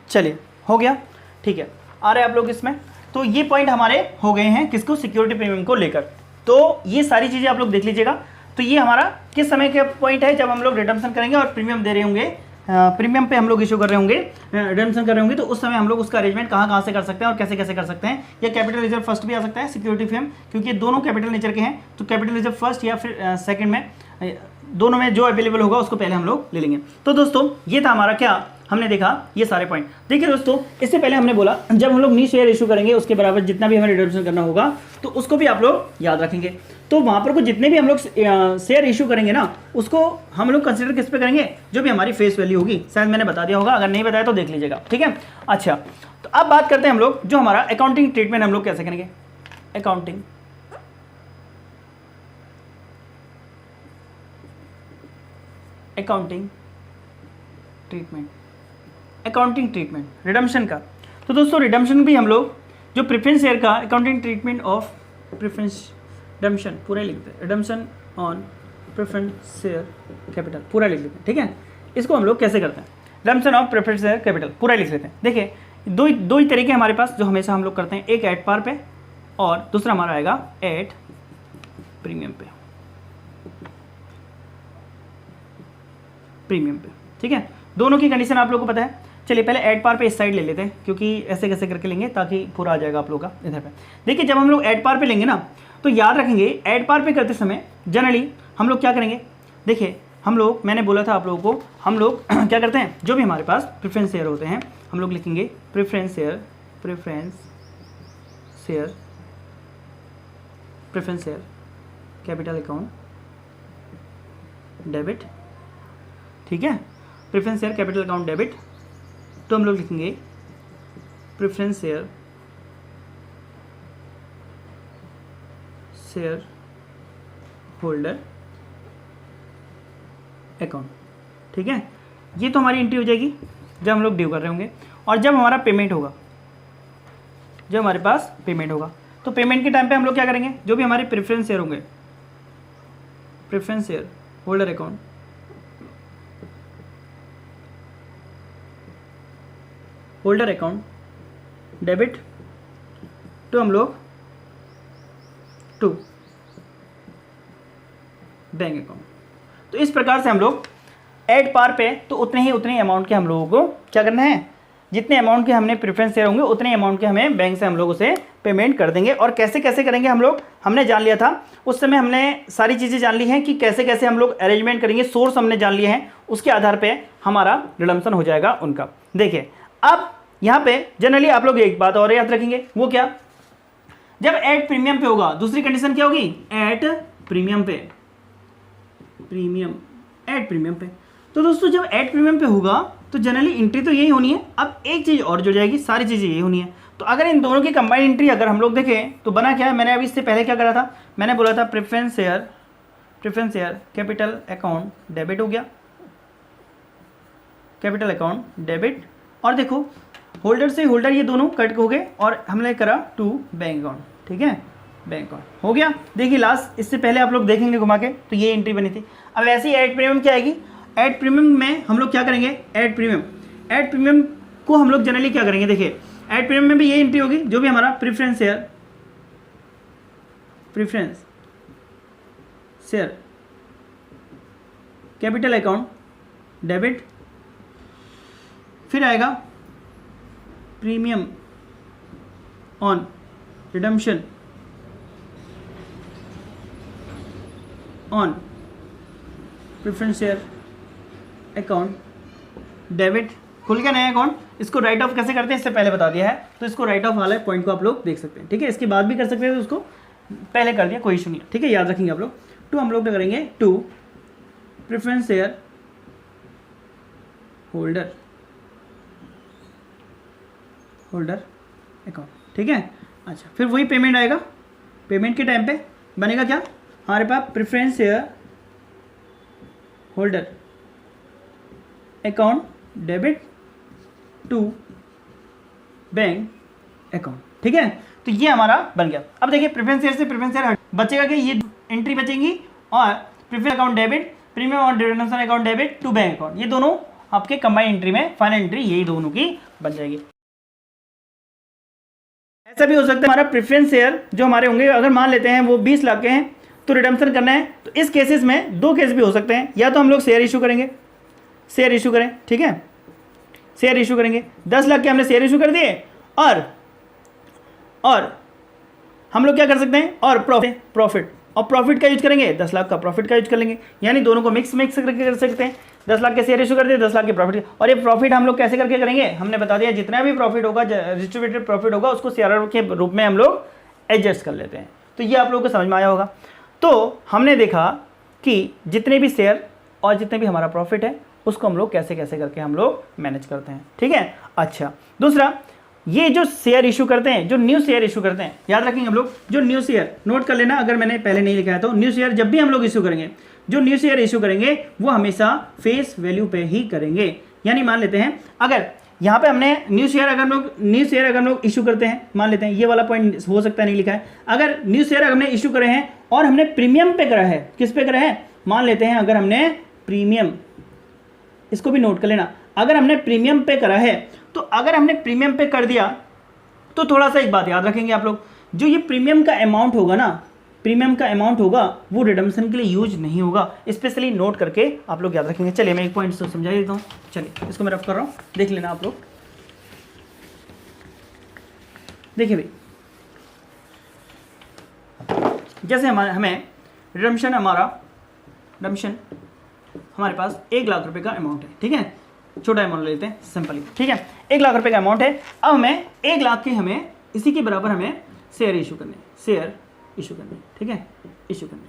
Speaker 1: चलिए हो गया, ठीक है, आ रहे हैं आप लोग इसमें। तो ये पॉइंट हमारे हो गए हैं किसको? सिक्योरिटी प्रीमियम को लेकर। तो ये सारी चीजें आप लोग देख लीजिएगा। तो ये हमारा किस समय का पॉइंट है? जब हम लोग रिडम्पशन करेंगे और प्रीमियम दे रहे होंगे, प्रीमियम पे हम लोग इशू कर रहे होंगे, रिडम्पशन कर रहे होंगे, तो उस समय हम लोग उसका अरेंजमेंट कहाँ से कर सकते हैं और कैसे कैसे कर सकते हैं। या कैपिटल रिजर्व फर्स्ट भी आ सकता है, सिक्योरिटी प्रीमियम, क्योंकि दोनों कैपिटल नेचर के हैं, तो कैपिटल रिजर्व फर्स्ट या फिर सेकंड में दोनों में जो अवेलेबल होगा उसको पहले हम लोग ले लेंगे। तो दोस्तों ये था हमारा क्या, हमने देखा ये सारे पॉइंट। देखिए दोस्तों, इससे पहले हमने बोला जब हम लोग न्यू शेयर इशू करेंगे उसके बराबर जितना भी हमें रिडम्पशन करना होगा तो उसको भी आप लोग याद रखेंगे। तो वहाँ पर को जितने भी हम लोग शेयर इशू करेंगे ना उसको हम लोग कंसिडर किस पे करेंगे, जो भी हमारी फेस वैल्यू होगी। शायद मैंने बता दिया होगा, अगर नहीं बताया तो देख लीजिएगा, ठीक है। अच्छा, तो अब बात करते हैं हम लोग जो हमारा अकाउंटिंग ट्रीटमेंट हम लोग कैसे करेंगे। अकाउंटिंग ट्रीटमेंट रिडम्पशन का। तो दोस्तों रिडम्पशन भी हम लोग जो प्रेफरेंस शेयर का accounting treatment of preference redemption पूरा लिख देते हैं, redemption on preference share capital पूरा लिख लेते हैं, ठीक है। इसको हम लोग कैसे करते हैं, redemption of preference share capital पूरा लिख लेते हैं। देखिए दो ही तरीके हमारे पास जो हमेशा हम लोग करते हैं, एक एट पार पे और दूसरा हमारा आएगा एट प्रीमियम पे, ठीक है। दोनों की कंडीशन आप लोगों को पता है। चलिए पहले एड पार पे इस साइड ले लेते हैं, क्योंकि ऐसे कैसे करके लेंगे ताकि पूरा आ जाएगा आप लोगों का इधर पे। देखिए जब हम लोग एड पार पे लेंगे ना तो याद रखेंगे एड पार पे करते समय जनरली हम लोग क्या करेंगे। देखिए हम लोग, मैंने बोला था आप लोगों को, हम लोग क्या करते हैं, जो भी हमारे पास प्रेफरेंस शेयर होते हैं हम लोग लिखेंगे preference share capital account debit, ठीक है। Preference share capital account debit, तो हम लोग लिखेंगे प्रेफरेंस शेयर होल्डर अकाउंट, ठीक है। ये तो हमारी एंट्री हो जाएगी जब हम लोग ड्यू कर रहे होंगे। और जब हमारा पेमेंट होगा, जब हमारे पास पेमेंट होगा तो पेमेंट के टाइम पे हम लोग क्या करेंगे, जो भी हमारे प्रेफरेंस शेयर होंगे, preference share holder account, holder account debit तो हम लोग टू बैंक अकाउंट। तो इस प्रकार से हम लोग एड पार पे तो उतने ही अमाउंट के हम लोगों को क्या करना है, जितने अमाउंट के हमने प्रेफरेंस शेयर होंगे उतने अमाउंट के हमें बैंक से हम लोग उसे पेमेंट कर देंगे। और कैसे कैसे करेंगे हम लोग, हमने जान लिया था उस समय, हमने सारी चीज़ें जान ली हैं कि कैसे कैसे हम लोग अरेंजमेंट करेंगे, सोर्स हमने जान लिए हैं, उसके आधार पे हमारा रिडम्पशन हो जाएगा उनका। देखिए अब यहाँ पे जनरली आप लोग एक बात और याद रखेंगे, वो क्या, जब एट प्रीमियम पे होगा दूसरी कंडीशन क्या होगी, एट प्रीमियम पे, एट प्रीमियम पे। तो दोस्तों जब एट प्रीमियम पे होगा तो जनरली एंट्री तो यही होनी है। अब एक चीज़ और जुड़ जाएगी, सारी चीज़ें यही होनी है। तो अगर इन दोनों की कंबाइंड एंट्री अगर हम लोग देखें तो बना क्या है, मैंने अभी इससे पहले क्या करा था, मैंने बोला था preference share capital account debit हो गया, कैपिटल अकाउंट डेबिट। और देखो होल्डर से होल्डर ये दोनों कट हो गए और हमने करा टू बैंक अकाउंट, ठीक है, बैंक अकाउंट हो गया। देखिए लास्ट, इससे पहले आप लोग देखेंगे घुमा के तो ये एंट्री बनी थी। अब ऐसे ही एड प्रीमियम क्या आएगी, एड प्रीमियम में हम लोग क्या करेंगे, एड प्रीमियम को हम लोग जनरली क्या करेंगे, देखिए एड प्रीमियम में भी ये एंट्री होगी, जो भी हमारा preference share capital account debit, फिर आएगा premium on redemption on preference share account debit. खुल गया नया अकाउंट। इसको राइट ऑफ कैसे करते हैं इससे पहले बता दिया है, तो इसको राइट ऑफ वाला पॉइंट को आप लोग देख सकते हैं, ठीक है। इसके बाद भी कर सकते हैं, तो उसको पहले कर दिया, कोई इशू नहीं है, ठीक है, याद रखेंगे आप लोग। टू हम लोग क्या करेंगे, to preference share holder account, ठीक है। अच्छा, फिर वही पेमेंट आएगा, पेमेंट के टाइम पे बनेगा क्या, हमारे पास preference share holder account debit to bank account, ठीक है। तो ये हमारा बन गया। अब देखिए प्रेफरेंस शेयर से प्रेफरेंस शेयर बचेगा कि ये एंट्री बचेंगी, और प्रेफरेंस अकाउंट डेबिट, प्रीमियम और redemption account debit to bank account, ये दोनों आपके कंबाइंड एंट्री में फाइनल एंट्री यही दोनों की बन जाएगी। ऐसा भी हो सकता है हमारा प्रेफरेंस शेयर जो हमारे होंगे, अगर मान लेते हैं वो 20 लाख के हैं तो रिडम्पशन करना है, तो इस केसेस में दो केस भी हो सकते हैं, या तो हम लोग शेयर इशू करेंगे, शेयर इशू करें, ठीक है, शेयर इशू करेंगे 10 लाख के हमने शेयर इशू कर दिए, और हम लोग क्या कर सकते हैं, और प्रॉफिट और प्रॉफिट का यूज करेंगे 10 लाख का प्रॉफिट का यूज कर लेंगे, यानी दोनों को मिक्स करके कर सकते हैं। 10 लाख के शेयर इशू कर दिए, 10 लाख के प्रॉफिट। और ये प्रॉफिट हम लोग कैसे करके करेंगे, हमने बता दिया जितना भी प्रॉफिट होगा, डिस्ट्रीब्यूटेड प्रॉफिट होगा, उसको CRR के रूप में हम लोग एडजस्ट कर लेते हैं। तो ये आप लोगों को समझ में आया होगा। तो हमने देखा कि जितने भी शेयर और जितने भी हमारा प्रॉफिट है उसको हम लोग कैसे कैसे करके हम लोग मैनेज करते हैं, ठीक है। अच्छा, दूसरा, ये जो शेयर इशू करते हैं, जो न्यू शेयर इशू करते हैं, याद रखेंगे हम लोग, जो न्यू शेयर, नोट कर लेना अगर मैंने पहले नहीं लिखा है तो, न्यू शेयर जब भी हम लोग इशू करेंगे, जो न्यू शेयर इशू करेंगे वो हमेशा फेस वैल्यू पे ही करेंगे। यानी मान लेते हैं अगर यहाँ पे हमने न्यू शेयर अगर हम लोग इशू करते हैं, मान लेते हैं ये वाला पॉइंट हो सकता है नहीं लिखा है, अगर न्यू शेयर हमने इशू करे हैं और हमने प्रीमियम पे करा है, किस पे करा है, मान लेते हैं अगर हमने प्रीमियम, इसको भी नोट कर लेना, अगर हमने प्रीमियम पे करा है, तो अगर हमने प्रीमियम पे कर दिया तो थोड़ा सा एक बात याद रखेंगे आप लोग, जो ये प्रीमियम का अमाउंट होगा ना, प्रीमियम का अमाउंट होगा वो रिडम्पशन के लिए यूज नहीं होगा, स्पेशली नोट करके आप लोग याद रखेंगे। चलिए मैं एक पॉइंट से समझा देता हूँ, चलिए इसको मैं रफ कर रहा हूँ, देख लेना आप लोग। देखिए भाई, जैसे हमें रिडम्पशन हमारे पास 1 लाख रुपए का अमाउंट है, ठीक है, छोटा अमाउंट लेते हैं सिंपली, ठीक है, 1 लाख रुपए का अमाउंट है। अब हमें 1 लाख के हमें इसी के बराबर हमें शेयर इशू करने, ठीक है, इशू करने।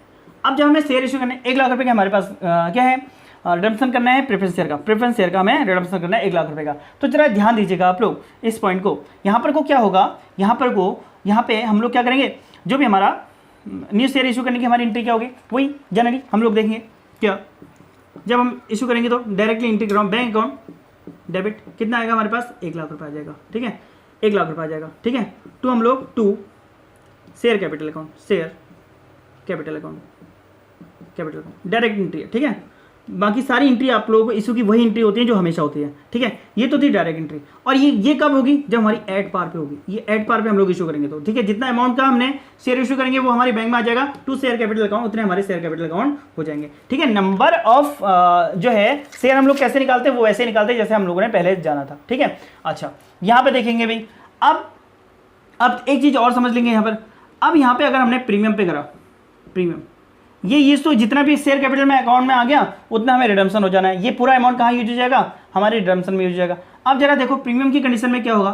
Speaker 1: अब जब हमें शेयर इशू करने 1 लाख रुपए के हमारे पास क्या है, रिडम्पशन करना है प्रेफरेंस शेयर का हमें रिडम्पशन करना है 1 लाख रुपए का। तो जरा ध्यान दीजिएगा आप लोग इस पॉइंट को, यहाँ पर को क्या होगा, यहाँ पे हम लोग क्या करेंगे, जो भी हमारा न्यू शेयर इशू करने की हमारी एंट्री क्या होगी, वही जनरली हम लोग देखेंगे क्या, जब हम इशू करेंगे तो डायरेक्टली एंट्री कराओ, बैंक अकाउंट डेबिट, कितना आएगा हमारे पास, 1 लाख रुपये आ जाएगा, ठीक है, 1 लाख रुपये आ जाएगा, ठीक है। टू हम लोग share capital account direct entry है, ठीक है। बाकी सारी एंट्री आप लोगों को इशू की वही एंट्री होती है जो हमेशा होती है, ठीक है। ये तो थी डायरेक्ट एंट्री, और ये कब होगी, जब हमारी एट पार पे होगी, ये एट पार पे हम लोग इशू करेंगे तो, ठीक है, जितना अमाउंट का हमने शेयर इशू करेंगे वो हमारे बैंक में आ जाएगा, टू शेयर कैपिटल अकाउंट, उतने हमारे शेयर कैपिटल अकाउंट हो जाएंगे, ठीक है। नंबर ऑफ जो है शेयर हम लोग कैसे निकालते हैं, वो वैसे निकालते हैं जैसे हम लोगों ने पहले जाना था, ठीक है। अच्छा, यहाँ पे देखेंगे भाई, अब एक चीज और समझ लेंगे यहाँ पर, अब यहाँ पे अगर हमने प्रीमियम पे करा, प्रीमियम ये तो जितना भी शेयर कैपिटल में अकाउंट में आ गया उतना हमें रिडम्पशन हो जाना है, ये पूरा अमाउंट कहाँ यूज हो जाएगा, हमारे रिडम्पशन में यूज हो जाएगा। अब जरा देखो प्रीमियम की कंडीशन में क्या होगा,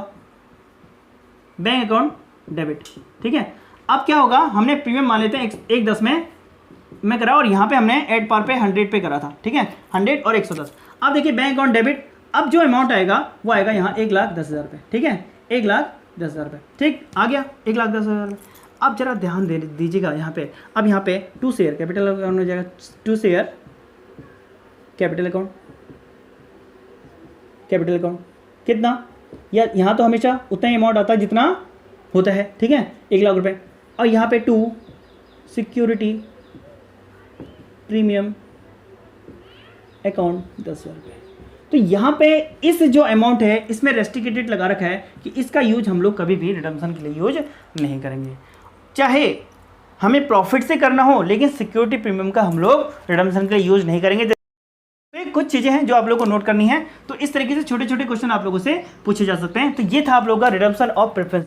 Speaker 1: बैंक अकाउंट डेबिट, ठीक है। अब क्या होगा, हमने प्रीमियम मान लेते हैं 1/10 में करा, और यहाँ पे हमने एट पार पे 100 पे करा था, ठीक है, 100 और 110। अब देखिए बैंक अकाउंट डेबिट, अब जो अमाउंट आएगा वो आएगा यहाँ 1,10,000 रुपये, ठीक है, 1,10,000 रुपये, ठीक, आ गया 1,10,000 रुपये। अब जरा ध्यान दे दीजिएगा यहाँ पे, अब यहाँ पे टू शेयर कैपिटल अकाउंट हो जाएगा, टू शेयर कैपिटल अकाउंट कितना, या यहाँ तो हमेशा उतना ही अमाउंट आता है जितना होता है, ठीक है, 1 लाख रुपए। और यहाँ पे टू सिक्योरिटी प्रीमियम अकाउंट 10,000 रुपये। तो यहाँ पे इस जो अमाउंट है इसमें रेस्ट्रिक्टेड लगा रखा है कि इसका यूज हम लोग कभी भी रिडम्पशन के लिए यूज नहीं करेंगे, चाहे हमें प्रॉफिट से करना हो, लेकिन सिक्योरिटी प्रीमियम का हम लोग रिडम्पशन के लिए यूज नहीं करेंगे। तो कुछ चीजें हैं जो आप लोगों को नोट करनी है, तो इस तरीके से छोटे छोटे क्वेश्चन आप लोगों से पूछे जा सकते हैं। तो ये था आप लोगों का रिडम्पशन ऑफ प्रेफरेंस।